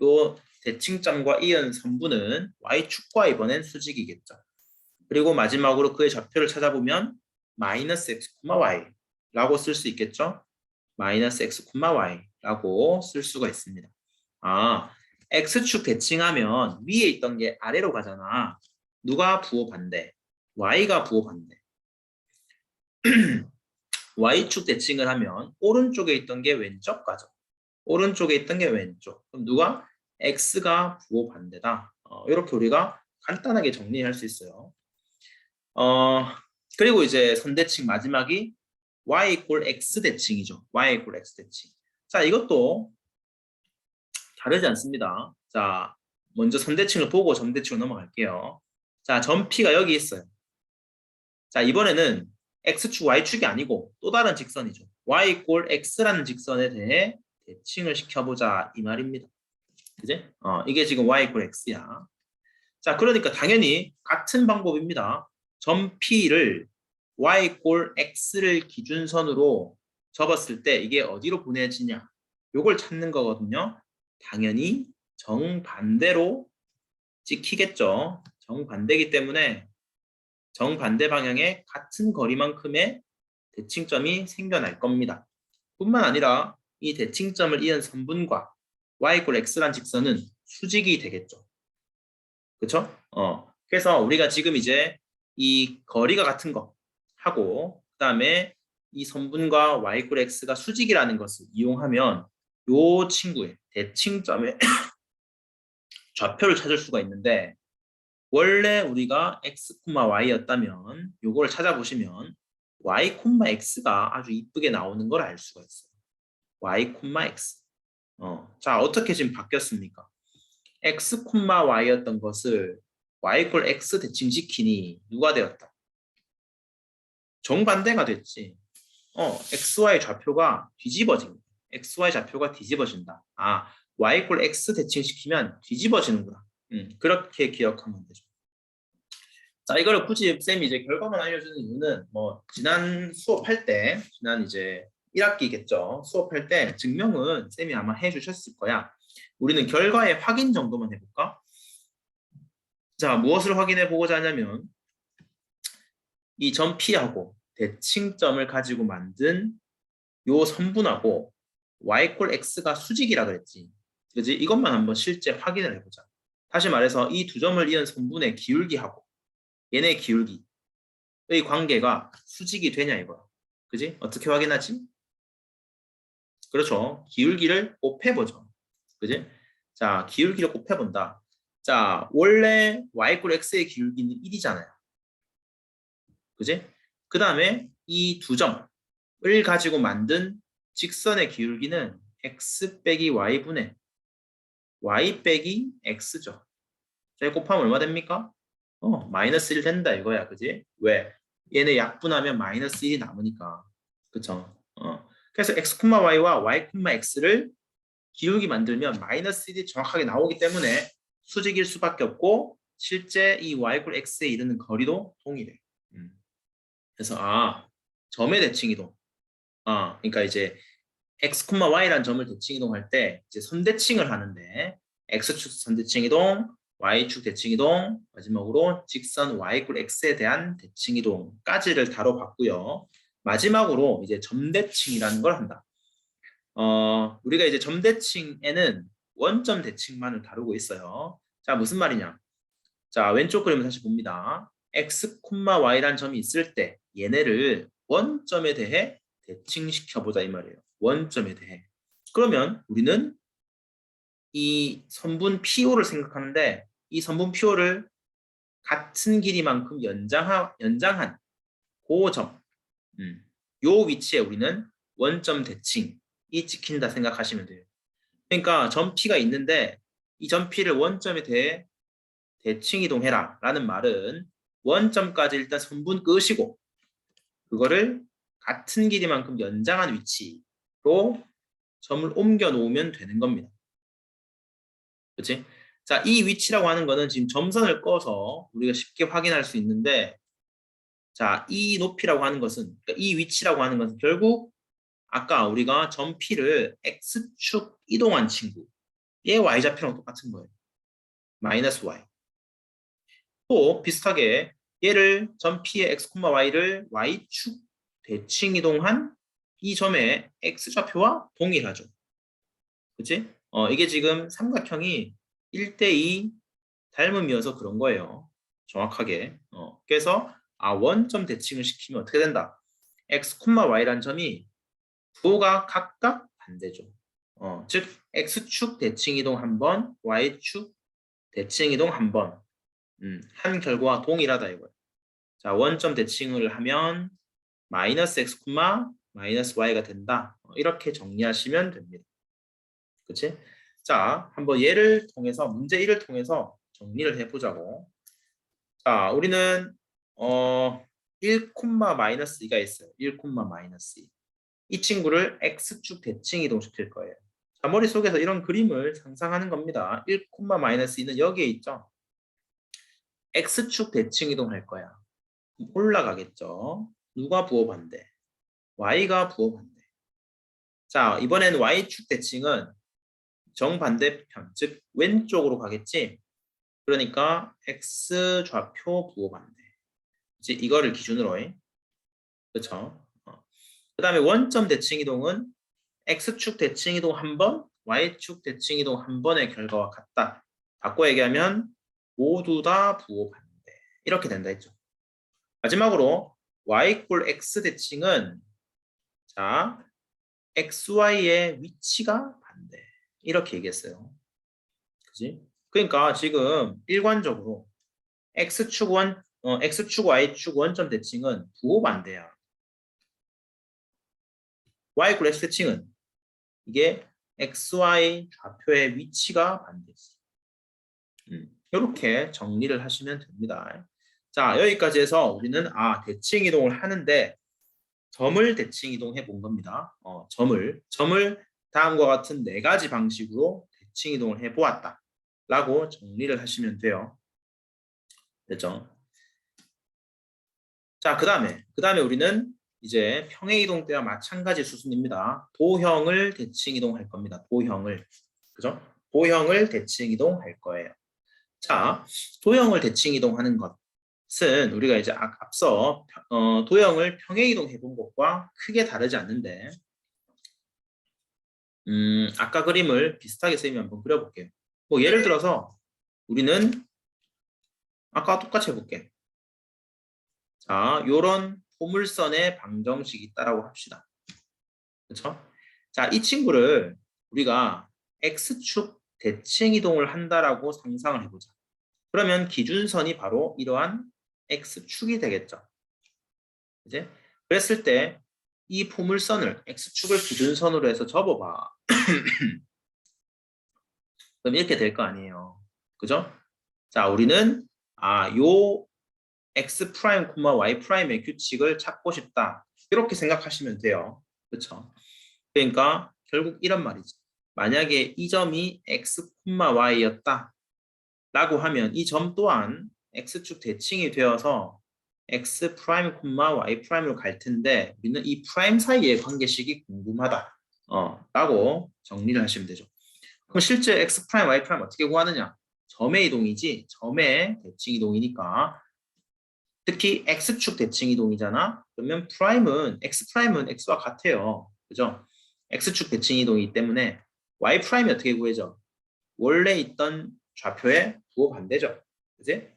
요 대칭점과 이은 선분은 Y축과 이번엔 수직이겠죠. 그리고 마지막으로 그의 좌표를 찾아보면 마이너스 X, Y라고 쓸 수 있겠죠. 마이너스 X, Y라고 쓸 수가 있습니다. 아, X축 대칭하면 위에 있던 게 아래로 가잖아. 누가 부호 반대? Y가 부호 반대. Y축 대칭을 하면 오른쪽에 있던 게 왼쪽 가죠. 오른쪽에 있던 게 왼쪽. 그럼 누가? X가 부호 반대다. 이렇게 우리가 간단하게 정리할 수 있어요. 그리고 이제 선대칭 마지막이 Y 이퀄 X 대칭이죠. Y 이퀄 X 대칭. 자, 이것도 다르지 않습니다. 자, 먼저 선대칭을 보고 점대칭으로 넘어갈게요. 자, 점 P가 여기 있어요. 자, 이번에는 X축, Y축이 아니고 또 다른 직선이죠. Y 이퀄 X라는 직선에 대해 대칭을 시켜보자 이 말입니다. 그지? 이게 지금 Y 이퀄 X야. 자, 그러니까 당연히 같은 방법입니다. 점 P를 Y 이퀄 X를 기준선으로 접었을 때 이게 어디로 보내지냐? 요걸 찾는 거거든요. 당연히 정반대로 찍히겠죠. 정반대이기 때문에 정반대 방향에 같은 거리만큼의 대칭점이 생겨날 겁니다. 뿐만 아니라 이 대칭점을 이은 선분과 Y 이퀄 X란 직선은 수직이 되겠죠. 그렇죠? 그래서 우리가 지금 이제 이 거리가 같은 거 하고 그다음에 이 선분과 Y 이퀄 X가 수직이라는 것을 이용하면 요 친구의 대칭점의 좌표를 찾을 수가 있는데 원래 우리가 X, Y였다면 요거를 찾아보시면 Y, X가 아주 이쁘게 나오는 걸 알 수가 있어요. Y, X. 자, 어떻게 지금 바뀌었습니까? X, Y였던 것을 Y 이퀄 X 대칭시키니 누가 되었다? 정반대가 됐지. XY 좌표가 뒤집어집니다. XY 좌표가 뒤집어진다. 아, Y 이퀄 X 대칭시키면 뒤집어지는구나. 그렇게 기억하면 되죠. 자, 이거를 굳이 쌤이 이제 결과만 알려주는 이유는 뭐 지난 수업할 때, 지난 이제 1학기겠죠. 수업할 때 증명은 쌤이 아마 해주셨을 거야. 우리는 결과의 확인 정도만 해볼까? 자, 무엇을 확인해 보고자 하냐면 이 점 P하고 대칭점을 가지고 만든 요 선분하고 y 꼴 x가 수직이라 그랬지. 그지? 이것만 한번 실제 확인을 해보자. 다시 말해서 이 두 점을 이은 선분의 기울기하고 얘네 기울기의 관계가 수직이 되냐 이거야. 그지? 어떻게 확인하지? 그렇죠. 기울기를 곱해보죠. 그지? 자, 기울기를 곱해본다. 자, 원래 y 꼴 x의 기울기는 1이잖아요. 그지? 그 다음에 이 두 점을 가지고 만든 직선의 기울기는 x 빼기 y분의 y 빼기 x죠. 자, 곱하면 얼마 됩니까? 마이너스 1 된다 이거야. 그지? 왜? 얘네 약분하면 마이너스 1이 남으니까. 그쵸? 그래서 x, y와 y, x를 기울기 만들면 마이너스 1이 정확하게 나오기 때문에 수직일 수밖에 없고 실제 이 y 꼴 x에 이르는 거리도 동일해. 그래서 점의 대칭 이동. 그러니까 이제 x, y라는 점을 대칭 이동할 때 이제 선대칭을 하는데 x축 선대칭 이동, y축 대칭 이동, 마지막으로 직선 y 꼴 x에 대한 대칭 이동까지를 다뤄봤고요. 마지막으로 이제 점대칭이라는 걸 한다. 우리가 이제 점대칭에는 원점 대칭만을 다루고 있어요. 자, 무슨 말이냐? 자, 왼쪽 그림을 다시 봅니다. x, y라는 점이 있을 때 얘네를 원점에 대해 대칭시켜보자 이 말이에요. 원점에 대해. 그러면 우리는 이 선분 PO를 생각하는데 이 선분 PO를 같은 길이만큼 연장한 그 점, 요 위치에 우리는 원점 대칭이 찍힌다 생각하시면 돼요. 그러니까 점 P가 있는데 이 점 P를 원점에 대해 대칭 이동해라 라는 말은 원점까지 일단 선분 끄시고 그거를 같은 길이만큼 연장한 위치로 점을 옮겨 놓으면 되는 겁니다. 그렇지? 자, 이 위치라고 하는 거는 지금 점선을 꺼서 우리가 쉽게 확인할 수 있는데 자, 이 높이라고 하는 것은 그러니까 이 위치라고 하는 것은 결국 아까 우리가 점 P를 X축 이동한 친구 얘 Y좌표랑 똑같은 거예요. 마이너스 Y. 또 비슷하게 얘를 점 P의 X, Y를 Y축 대칭 이동한 이 점의 X좌표와 동일하죠. 그치? 이게 지금 삼각형이 1대2 닮음이어서 그런 거예요. 정확하게. 그래서 원점 대칭을 시키면 어떻게 된다? X, Y라는 점이 부호가 각각 반대죠. 즉 X축 대칭 이동 한 번, Y축 대칭 이동 한 번. 한 결과와 동일하다 이거예요. 자, 원점 대칭을 하면 마이너스 X, 마이너스 Y가 된다. 이렇게 정리하시면 됩니다. 그치? 자, 한번 예를 통해서 문제 1을 통해서 정리를 해보자고. 자, 우리는 1, 마이너스 2가 있어요. 1, 마이너스 2. 이 친구를 X축 대칭 이동시킬 거예요. 자, 머릿속에서 이런 그림을 상상하는 겁니다. 1, 마이너스 2는 여기에 있죠. X축 대칭 이동할 거야. 올라가겠죠. 누가 부호 반대? Y가 부호 반대. 자, 이번엔 Y축 대칭은 정반대편, 즉 왼쪽으로 가겠지. 그러니까 X 좌표 부호 반대. 이거를 기준으로 해. 그렇죠? 그 다음에 원점 대칭 이동은 X축 대칭 이동 한 번, Y축 대칭 이동 한 번의 결과와 같다. 바꿔 얘기하면 모두 다 부호 반대. 이렇게 된다 했죠. 마지막으로 Y 꼴 X 대칭은 자 XY의 위치가 반대. 이렇게 얘기했어요. 그지? 그러니까 지금 일관적으로 X축 Y축 원점 대칭은 부호 반대야. Y 꼴 X 대칭은 이게 XY 좌표의 위치가 반대지. 이렇게 정리를 하시면 됩니다. 자, 여기까지 해서 우리는 대칭 이동을 하는데 점을 대칭 이동해 본 겁니다. 점을 다음과 같은 4가지 방식으로 대칭 이동을 해 보았다. 라고 정리를 하시면 돼요. 됐죠? 자, 그 다음에 우리는 이제 평행이동 때와 마찬가지 수순입니다. 도형을 대칭 이동할 겁니다. 도형을. 그죠? 도형을 대칭 이동할 거예요. 자, 도형을 대칭 이동하는 것은 우리가 이제 앞서 도형을 평행 이동해 본 것과 크게 다르지 않는데 아까 그림을 비슷하게 쌤이 한번 그려볼게요. 뭐 예를 들어서 우리는 아까 똑같이 해볼게. 자, 요런 포물선의 방정식이 있다라고 합시다. 그렇죠? 자, 이 친구를 우리가 x축 대칭 이동을 한다라고 상상을 해보자. 그러면 기준선이 바로 이러한 x축이 되겠죠. 이제 그랬을 때 이 포물선을 x축을 기준선으로 해서 접어봐. 그럼 이렇게 될 거 아니에요. 그죠? 자, 우리는 요 x 프라임, y 프라임의 규칙을 찾고 싶다. 이렇게 생각하시면 돼요. 그렇죠? 그러니까 결국 이런 말이지. 만약에 이 점이 x, y였다. 라고 하면 이 점 또한 x축 대칭이 되어서 x 프라임, y 프라임으로 갈 텐데 우리는 이 프라임 사이의 관계식이 궁금하다. 라고 정리를 하시면 되죠. 그럼 실제 x 프라임, y 프라임 어떻게 구하느냐? 점의 이동이지. 점의 대칭 이동이니까 특히 x축 대칭 이동이잖아. 그러면 x 프라임은 x와 같아요. 그죠? x축 대칭 이동이기 때문에 y 프라임이 어떻게 구해져? 원래 있던 좌표의 부호 반대죠. 그지?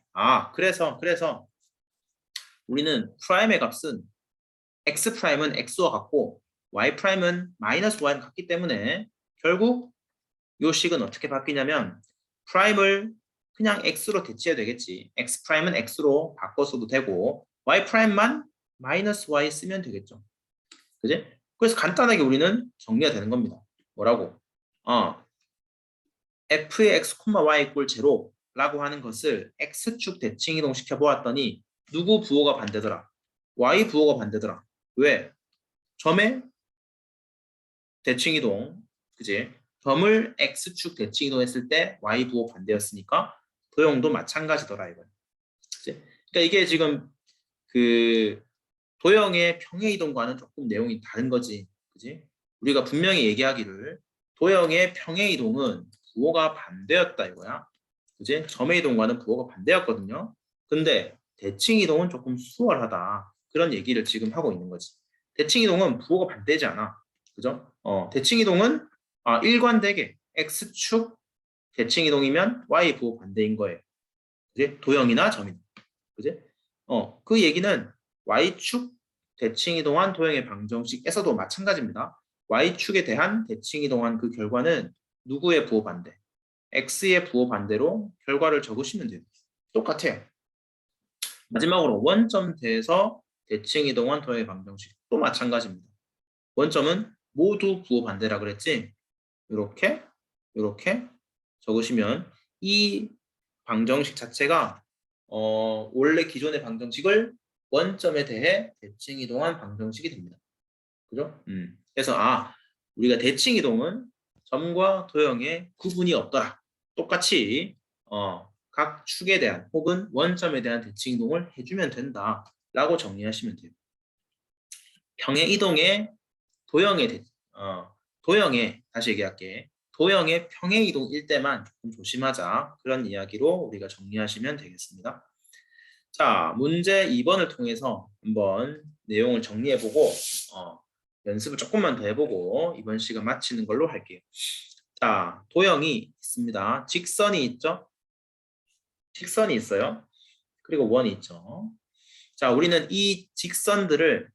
그래서 우리는 프라임의 값은 x 프라임은 x와 같고 y 프라임은 마이너스 y와 같기 때문에 결국 요 식은 어떻게 바뀌냐면 프라임을 그냥 x로 대체해도 되겠지. x 프라임은 x로 바꿔서도 되고 y 프라임만 마이너스 y 쓰면 되겠죠. 그지? 그래서 간단하게 우리는 정리가 되는 겁니다. 뭐라고? f의 x, y 이꼴 제로라고 하는 것을 x축 대칭 이동 시켜보았더니 누구 부호가 반대더라? y 부호가 반대더라. 왜? 점의 대칭 이동, 그지? 점을 x축 대칭 이동했을 때 y 부호 반대였으니까 도형도 마찬가지더라 이거. 그지? 그러니까 이게 지금 그 도형의 평행 이동과는 조금 내용이 다른 거지, 그지? 우리가 분명히 얘기하기를 도형의 평행 이동은 부호가 반대였다 이거야. 그지? 점의 이동과는 부호가 반대였거든요. 근데 대칭 이동은 조금 수월하다. 그런 얘기를 지금 하고 있는 거지. 대칭 이동은 부호가 반대지 않아. 그죠? 대칭 이동은 일관되게 x축 대칭 이동이면 y 부호 반대인 거예요. 그지? 도형이나 점이나. 그지? 그 얘기는 y축 대칭 이동한 도형의 방정식에서도 마찬가지입니다. y축에 대한 대칭 이동한 그 결과는 누구의 부호 반대? x의 부호 반대로 결과를 적으시면 돼요. 똑같아요. 마지막으로 원점대에서 대칭 이동한 도형의 방정식 또 마찬가지입니다. 원점은 모두 부호 반대라 그랬지? 이렇게 적으시면 이 방정식 자체가 원래 기존의 방정식을 원점에 대해 대칭 이동한 방정식이 됩니다. 그죠? 그래서 우리가 대칭 이동은 점과 도형의 구분이 없더라. 똑같이 각 축에 대한 혹은 원점에 대한 대칭 이동을 해주면 된다라고 정리하시면 돼요. 평행 이동의 도형의 다시 얘기할게. 도형의 평행 이동일 때만 조금 조심하자. 그런 이야기로 우리가 정리하시면 되겠습니다. 자, 문제 2번을 통해서 한번 내용을 정리해보고 연습을 조금만 더 해보고 이번 시간 마치는 걸로 할게요. 자, 도형이 있습니다. 직선이 있죠? 직선이 있어요. 그리고 원이 있죠. 자, 우리는 이 직선들을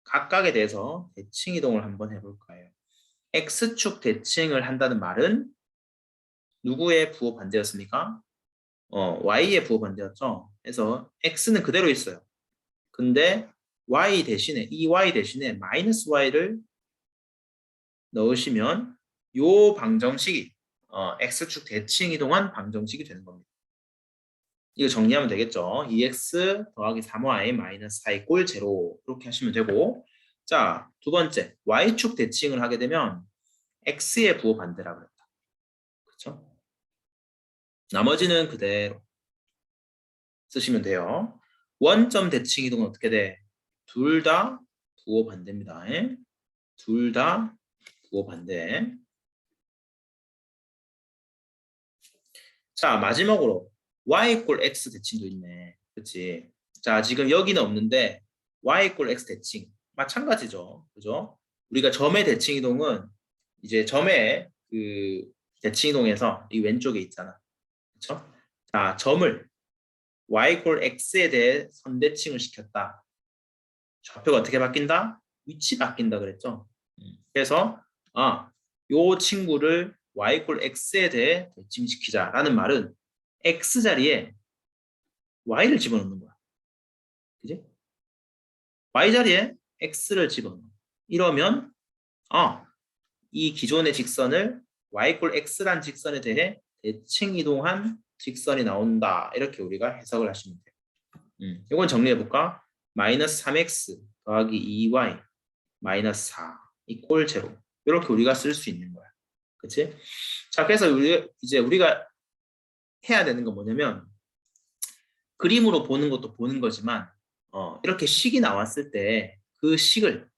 각각에 대해서 대칭 이동을 한번 해볼까요? x축 대칭을 한다는 말은 누구의 부호 반대였습니까? y의 부호 반대였죠. 그래서 x는 그대로 있어요. 근데 y 대신에 이 y 대신에 마이너스 y를 넣으시면 요 방정식이 x축 대칭 이동한 방정식이 되는 겁니다. 이거 정리하면 되겠죠. 2x 더하기 3y 마이너스 4 이꼴 제로 이렇게 하시면 되고 자, 두 번째 y축 대칭을 하게 되면 x의 부호 반대라 그랬다. 그렇죠? 나머지는 그대로 쓰시면 돼요. 원점 대칭 이동은 어떻게 돼? 둘 다 부호 반대입니다. 둘 다 부호 반대. 자, 마지막으로 y 이꼴 x 대칭도 있네. 그치? 자, 지금 여기는 없는데 y 이꼴 x 대칭 마찬가지죠. 그죠? 우리가 점의 대칭 이동은 이제 점의 그 대칭 이동에서 이 왼쪽에 있잖아. 그렇죠? 자, 점을 y 이꼴 x에 대해 선대칭을 시켰다. 좌표가 어떻게 바뀐다? 위치 바뀐다 그랬죠? 그래서 요 친구를 y 이꼴 x에 대해 대칭시키자라는 말은 x 자리에 y를 집어넣는 거야. 그지? y 자리에 x를 집어넣어. 이러면 이 기존의 직선을 y 이꼴 x란 직선에 대해 대칭 이동한 직선이 나온다. 이렇게 우리가 해석을 하시면 돼요. 이건 정리해 볼까? 마이너스 3x 더하기 2y 마이너스 4 이꼴 제로. 이렇게 우리가 쓸 수 있는 거야. 그치? 자, 그래서 이제 우리가 해야 되는 건 뭐냐면 그림으로 보는 것도 보는 거지만 이렇게 식이 나왔을 때 그 식을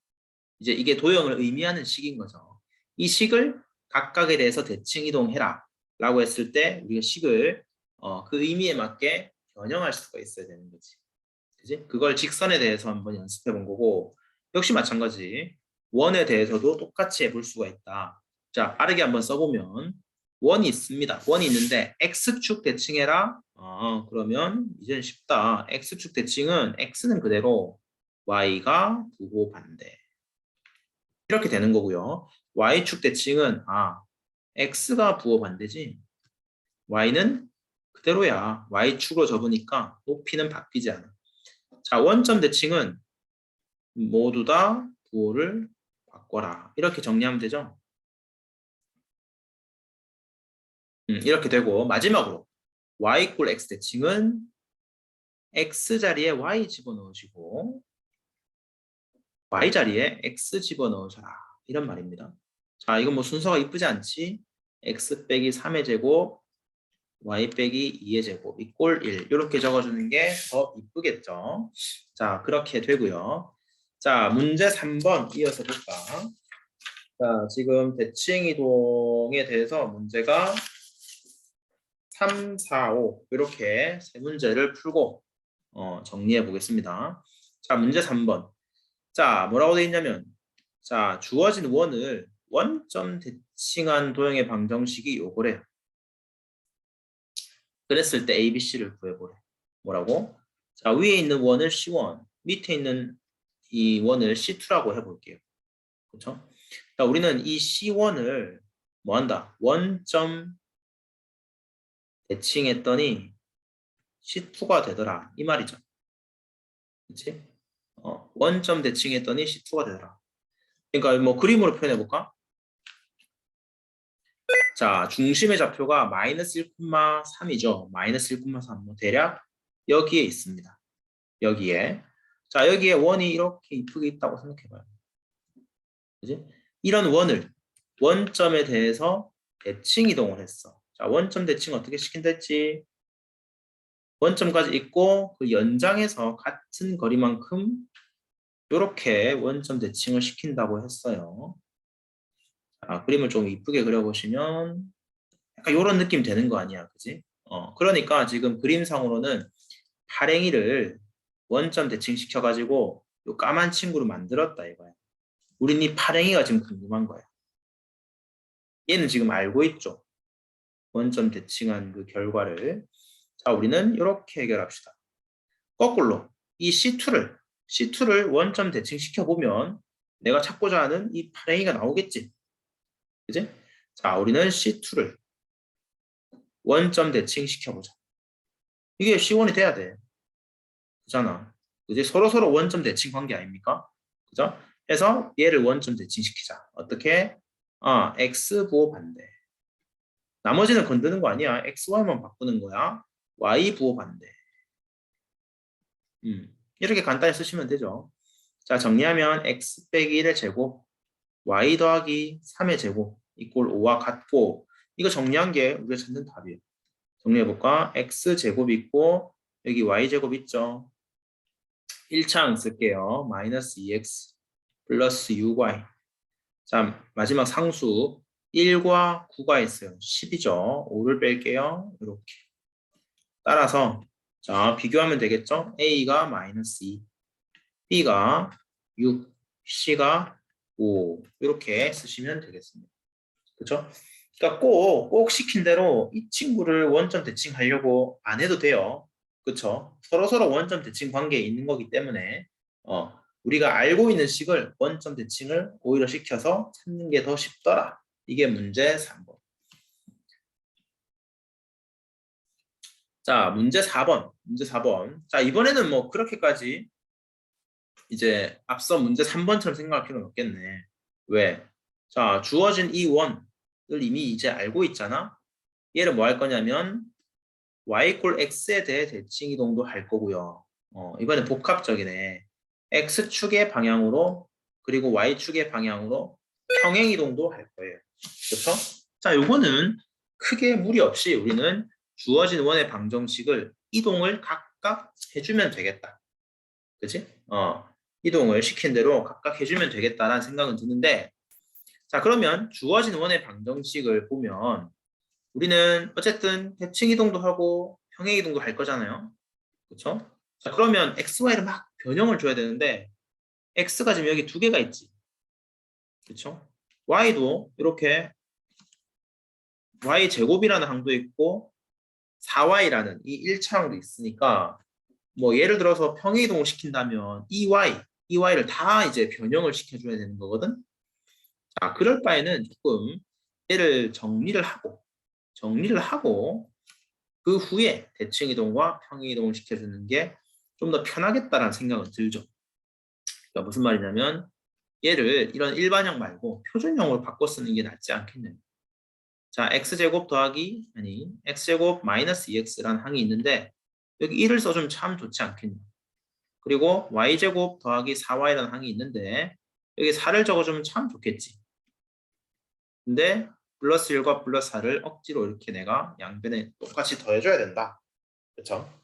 이제 이게 도형을 의미하는 식인 거죠. 이 식을 각각에 대해서 대칭 이동해라 라고 했을 때 우리가 식을 그 의미에 맞게 변형할 수가 있어야 되는 거지. 그지? 그걸 직선에 대해서 한번 연습해 본 거고 역시 마찬가지 원에 대해서도 똑같이 해볼 수가 있다. 자, 빠르게 한번 써보면 원이 있습니다. 원이 있는데 x축 대칭해라. 그러면 이제는 쉽다. x축 대칭은 x는 그대로 y가 부호 반대. 이렇게 되는 거고요. y축 대칭은 x가 부호 반대지 y는 그대로야. y축으로 접으니까 높이는 바뀌지 않아. 자, 원점 대칭은 모두 다 부호를 바꿔라. 이렇게 정리하면 되죠. 이렇게 되고 마지막으로 y 이꼴 x 대칭은 x 자리에 y 집어넣으시고 y 자리에 x 집어넣으셔라. 이런 말입니다. 자, 이건 뭐 순서가 이쁘지 않지? x 빼기 3의 제곱 y 빼기 2의 제곱 이꼴 1 이렇게 적어주는 게 더 이쁘겠죠. 자, 그렇게 되고요. 자, 문제 3번 이어서 볼까? 자, 지금 대칭 이동에 대해서 문제가 3, 4, 5 이렇게 세 문제를 풀고 정리해 보겠습니다. 자, 문제 3번. 자, 뭐라고 되어 있냐면 자, 주어진 원을 원점 대칭한 도형의 방정식이 요거래요. 그랬을 때 A, B, C를 구해보래. 뭐라고? 자, 위에 있는 원을 C1, 밑에 있는 이 원을 C2라고 해볼게요. 그렇죠? 자, 우리는 이 C1을 뭐 한다? 원점 대칭했더니 C2가 되더라. 이 말이죠. 그렇지? 원점 대칭했더니 C2가 되더라. 그러니까 뭐 그림으로 표현해볼까? 자, 중심의 좌표가 마이너스 1,3이죠. 마이너스 1,3. 뭐 대략 여기에 있습니다. 여기에. 자, 여기에 원이 이렇게 이쁘게 있다고 생각해봐요. 그지? 이런 원을 원점에 대해서 대칭 이동을 했어. 자, 원점 대칭 어떻게 시킨다 했지? 원점까지 있고 그 연장해서 같은 거리만큼 이렇게 원점 대칭을 시킨다고 했어요. 자, 그림을 좀 이쁘게 그려보시면 약간 이런 느낌 되는 거 아니야, 그지? 그러니까 지금 그림상으로는 파랭이를 원점 대칭시켜가지고 요 까만 친구를 만들었다 이거야. 우린 이 파랭이가 지금 궁금한 거야. 얘는 지금 알고 있죠? 원점 대칭한 그 결과를. 자, 우리는 이렇게 해결합시다. 거꾸로 이 C2를 원점 대칭시켜보면 내가 찾고자 하는 이 파랭이가 나오겠지. 그지? 자, 우리는 C2를 원점 대칭시켜보자. 이게 C1이 돼야 돼. 그잖아. 이제 서로 원점 대칭 관계 아닙니까? 그죠? 해서 얘를 원점 대칭시키자. 어떻게? x 부호 반대. 나머지는 건드는 거 아니야. x, y만 바꾸는 거야. y 부호 반대. 이렇게 간단히 쓰시면 되죠. 자, 정리하면 x 빼기 1의 제곱, y 더하기 3의 제곱 이꼴 5와 같고 이거 정리한 게 우리가 찾는 답이에요. 정리해볼까? x제곱 있고 여기 y제곱 있죠? 1차항 쓸게요. 마이너스 2x 플러스 6y. 자, 마지막 상수 1과 9가 있어요. 10이죠. 5를 뺄게요. 이렇게. 따라서 자, 비교하면 되겠죠? a가 마이너스 2, b가 6, c가 5 이렇게 쓰시면 되겠습니다. 그렇죠? 그러니까 꼭 시킨 대로 이 친구를 원점 대칭하려고 안 해도 돼요. 그렇죠? 서로서로 원점 대칭 관계에 있는 거기 때문에 우리가 알고 있는 식을 원점 대칭을 오히려 시켜서 찾는 게 더 쉽더라. 이게 문제 3번. 자, 문제 4번. 문제 4번. 자, 이번에는 뭐 그렇게까지 이제 앞서 문제 3번처럼 생각할 필요는 없겠네. 왜? 자, 주어진 이 원을 이미 이제 알고 있잖아. 얘를 뭐 할 거냐면 y 꼴 x에 대해 대칭 이동도 할 거고요. 이번에 복합적이네. x축의 방향으로 그리고 y축의 방향으로 평행 이동도 할 거예요. 그렇죠? 자, 요거는 크게 무리 없이 우리는 주어진 원의 방정식을 이동을 각각 해주면 되겠다. 그치? 이동을 시킨 대로 각각 해주면 되겠다라는 생각은 드는데, 자, 그러면 주어진 원의 방정식을 보면 우리는 어쨌든 대칭 이동도 하고 평행 이동도 할 거잖아요. 그렇죠? 자, 그러면 xy를 막 변형을 줘야 되는데 x가 지금 여기 두 개가 있지. 그렇죠? y도 이렇게 y 제곱이라는 항도 있고 4y라는 이 1차항도 있으니까 뭐 예를 들어서 평행 이동을 시킨다면 EY를 다 이제 변형을 시켜줘야 되는 거거든. 자, 그럴 바에는 조금 얘를 정리를 하고 그 후에 대칭 이동과 평행 이동을 시켜주는 게 좀 더 편하겠다라는 생각은 들죠. 그러니까 무슨 말이냐면 얘를 이런 일반형 말고 표준형으로 바꿔 쓰는 게 낫지 않겠냐. 자, x제곱 더하기 x제곱 마이너스 2x라는 항이 있는데 여기 1을 써주면 참 좋지 않겠냐. 그리고 y제곱 더하기 4y라는 항이 있는데 여기 4를 적어주면 참 좋겠지. 근데 플러스 1과 플러스 4를 억지로 이렇게 내가 양변에 똑같이 더해줘야 된다. 그렇죠?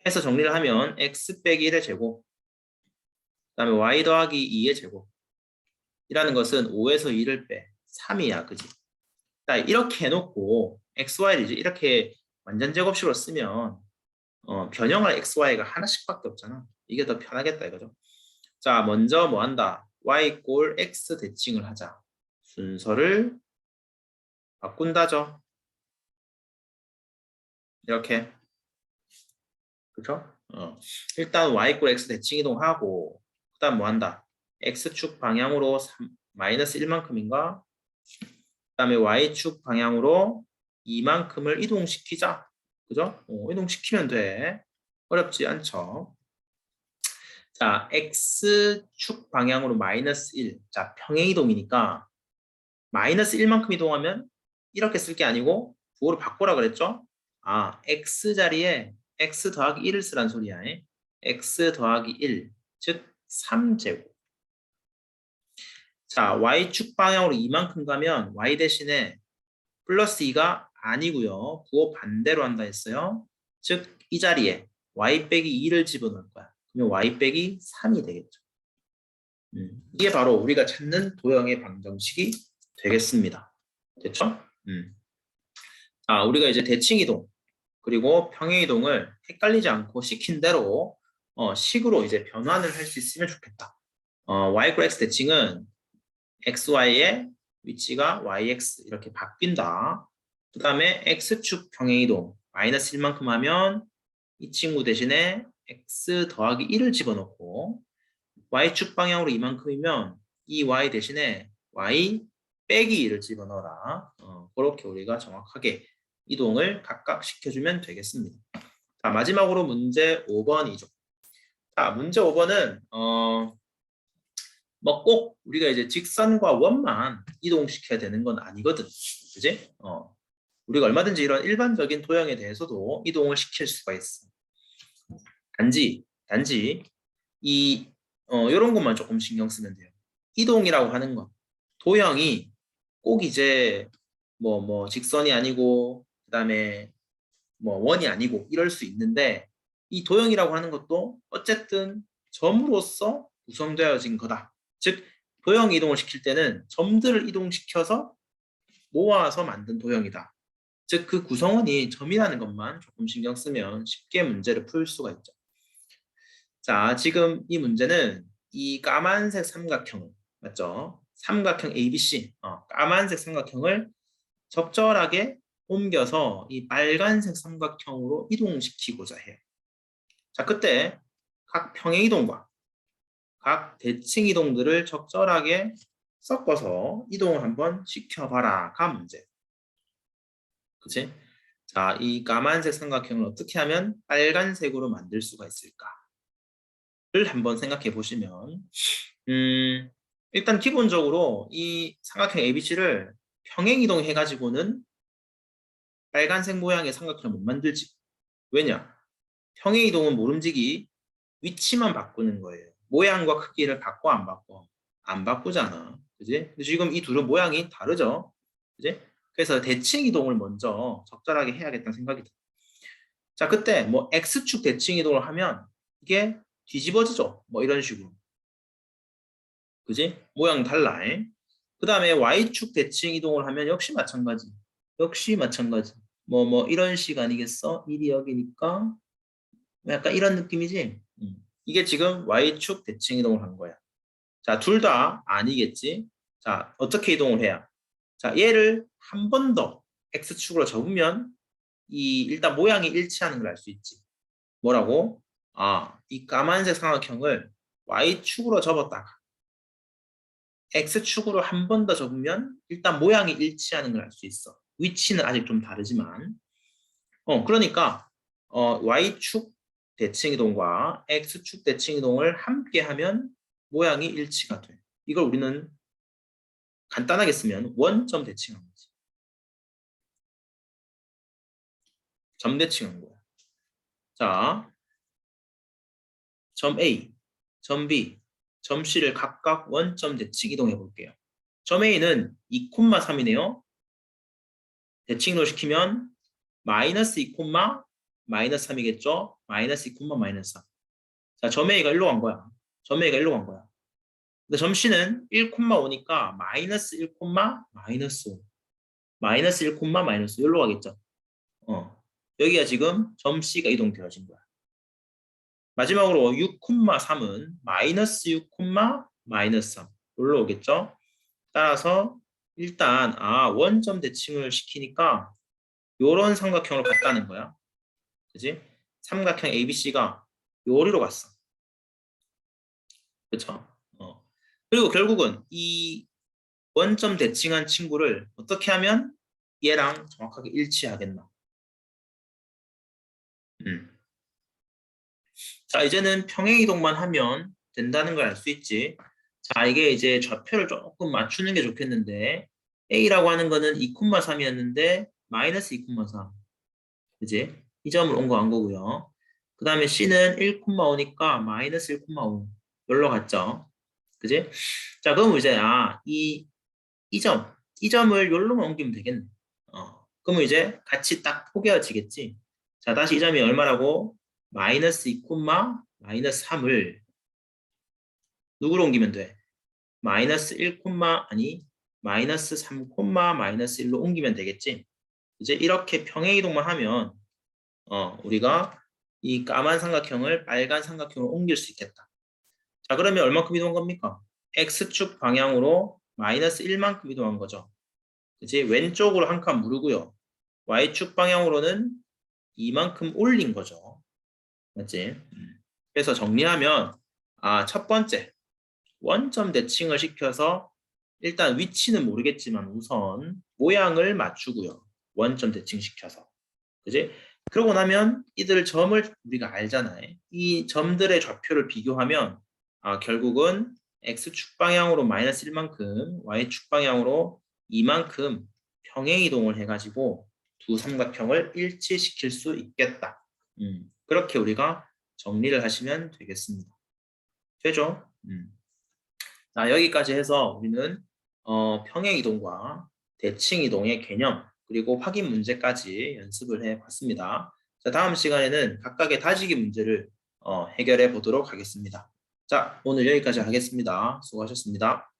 해서 정리를 하면 x 빼기 1의 제곱 그 다음에 y 더하기 2의 제곱 이라는 것은 5에서 2를 빼 3이야. 그지? 자, 이렇게 해놓고 xy를 이제 이렇게 완전 제곱식으로 쓰면 변형할 xy가 하나씩밖에 없잖아. 이게 더 편하겠다 이거죠. 자, 먼저 뭐 한다? y 꼴 x 대칭을 하자. 순서를 바꾼다죠. 이렇게. 그죠? 일단 y 꼴 x 대칭 이동하고 그 다음 뭐 한다? x축 방향으로 마이너스 1만큼인가? 그 다음에 y축 방향으로 2만큼을 이동시키자. 그죠? 이동시키면 돼. 어렵지 않죠? 자, x축 방향으로 마이너스 1. 자, 평행 이동이니까 마이너스 1만큼 이동하면 이렇게 쓸 게 아니고 부호를 바꾸라 그랬죠? 아, x 자리에 x 더하기 1을 쓰란 소리야. x 더하기 1, 즉 3제곱. 자, y축 방향으로 이만큼 가면 y 대신에 플러스 2가 아니고요. 부호 반대로 한다 했어요. 즉, 이 자리에 y 빼기 2를 집어넣을 거야. 그러면 y 빼기 3이 되겠죠. 이게 바로 우리가 찾는 도형의 방정식이 되겠습니다. 됐죠? 우리가 이제 대칭 이동 그리고 평행 이동을 헷갈리지 않고 시킨 대로 식으로 이제 변환을 할 수 있으면 좋겠다. y x 대칭은 xy의 위치가 yx 이렇게 바뀐다. 그 다음에 x축 평행 이동 마이너스 1만큼 하면 이 친구 대신에 x 더하기 1을 집어넣고 y축 방향으로 이만큼이면 이 y 대신에 y 빼기 2를 집어넣어라. 그렇게 우리가 정확하게 이동을 각각 시켜주면 되겠습니다. 자, 마지막으로 문제 5번이죠. 자, 문제 5번은 뭐 꼭 우리가 이제 직선과 원만 이동시켜야 되는 건 아니거든. 그지? 우리가 얼마든지 이런 일반적인 도형에 대해서도 이동을 시킬 수가 있어. 단지 이 이런 것만 조금 신경 쓰면 돼요. 이동이라고 하는 건 도형이 꼭 이제 뭐 직선이 아니고 그다음에 뭐 원이 아니고 이럴 수 있는데 이 도형이라고 하는 것도 어쨌든 점으로서 구성되어진 거다. 즉 도형 이동을 시킬 때는 점들을 이동시켜서 모아서 만든 도형이다. 즉 그 구성원이 점이라는 것만 조금 신경 쓰면 쉽게 문제를 풀 수가 있죠. 자, 지금 이 문제는 이 까만색 삼각형을 맞죠? 삼각형 ABC, 까만색 삼각형을 적절하게 옮겨서 이 빨간색 삼각형으로 이동시키고자 해요. 자, 그때 각 평행 이동과 각 대칭 이동들을 적절하게 섞어서 이동을 한번 시켜봐라가 문제. 그치? 자, 이 까만색 삼각형을 어떻게 하면 빨간색으로 만들 수가 있을까를 한번 생각해 보시면, 일단 기본적으로 이 삼각형 ABC를 평행 이동해 가지고는 빨간색 모양의 삼각형을 못 만들지. 왜냐? 평행 이동은 모름지기 위치만 바꾸는 거예요. 모양과 크기를 바꿔 안 바꿔? 안 바꾸잖아. 그지? 근데 지금 이 둘은 모양이 다르죠? 그지? 그래서 대칭 이동을 먼저 적절하게 해야겠다는 생각이 들어요. 자, 그때 뭐 X축 대칭 이동을 하면 이게 뒤집어지죠. 뭐 이런 식으로. 그지? 모양 달라. 그 다음에 Y축 대칭 이동을 하면 역시 마찬가지. 역시 마찬가지. 뭐 이런 식 아니겠어? 1이 여기니까 약간 이런 느낌이지? 이게 지금 Y축 대칭 이동을 한 거야. 자, 둘 다 아니겠지? 자, 어떻게 이동을 해야? 자, 얘를 한 번 더 X축으로 접으면 이 일단 모양이 일치하는 걸 알 수 있지. 뭐라고? 아, 이 까만색 삼각형을 Y축으로 접었다가 X축으로 한 번 더 접으면 일단 모양이 일치하는 걸 알 수 있어. 위치는 아직 좀 다르지만. 그러니까 Y축 대칭 이동과 X축 대칭 이동을 함께 하면 모양이 일치가 돼. 이걸 우리는 간단하게 쓰면 원점 대칭한 거지. 점 대칭한 거야. 자, 점 A, 점 B, 점 C를 각각 원점 대칭 이동해 볼게요. 점 A는 2,3이네요. 대칭으로 시키면 마이너스 2, 마이너스 3이겠죠? 마이너스 2, 마이너스 3. 자, 점 A가 1로 간 거야. 점 A가 1로 간 거야. 근데 점 C는 1,5니까 마이너스 1, 마이너스 5. 마이너스 1, 마이너스 5. 여기로 가겠죠? 여기가 지금 점 C가 이동되어진 거야. 마지막으로 6,3은 마이너스 6, 마이너스 3. 여기로 오겠죠? 따라서 일단 원점 대칭을 시키니까 요런 삼각형으로 갔다는 거야. 그지? 삼각형 ABC가 요리로 갔어. 그쵸? 그리고 결국은 이 원점 대칭한 친구를 어떻게 하면 얘랑 정확하게 일치하겠나? 자, 이제는 평행 이동만 하면 된다는 걸 알 수 있지. 자, 이게 이제 좌표를 조금 맞추는 게 좋겠는데 A라고 하는 거는 2,3이었는데 마이너스 2,3. 그지? 이 점을 온 거 안 거고요. 그 다음에 C는 1,5니까 마이너스 1,5. 여기로 갔죠. 그지? 자, 그럼 이제 이 점을 여기로만 옮기면 되겠네. 그러면 이제 같이 딱 포개어지겠지. 자, 다시 이 점이 얼마라고? 마이너스 2, 마이너스 3을 누구로 옮기면 돼? 마이너스 1, 아니 마이너스 3, 마이너스 1로 옮기면 되겠지. 이제 이렇게 평행 이동만 하면 우리가 이 까만 삼각형을 빨간 삼각형으로 옮길 수 있겠다. 자, 그러면 얼마큼 이동한 겁니까? X축 방향으로 마이너스 1만큼 이동한 거죠. 그치? 왼쪽으로 한 칸 무르고요. Y축 방향으로는 이만큼 올린 거죠. 맞지? 그래서 정리하면 첫 번째 원점 대칭을 시켜서 일단 위치는 모르겠지만 우선 모양을 맞추고요. 원점 대칭 시켜서. 그지? 그러고 나면 이들 점을 우리가 알잖아요. 이 점들의 좌표를 비교하면 결국은 X축 방향으로 마이너스 1만큼, Y축 방향으로 2만큼 평행 이동을 해가지고 두 삼각형을 일치시킬 수 있겠다. 그렇게 우리가 정리를 하시면 되겠습니다. 되죠? 자, 여기까지 해서 우리는 평행 이동과 대칭 이동의 개념, 그리고 확인 문제까지 연습을 해봤습니다. 자, 다음 시간에는 각각의 다지기 문제를 해결해 보도록 하겠습니다. 자, 오늘 여기까지 하겠습니다. 수고하셨습니다.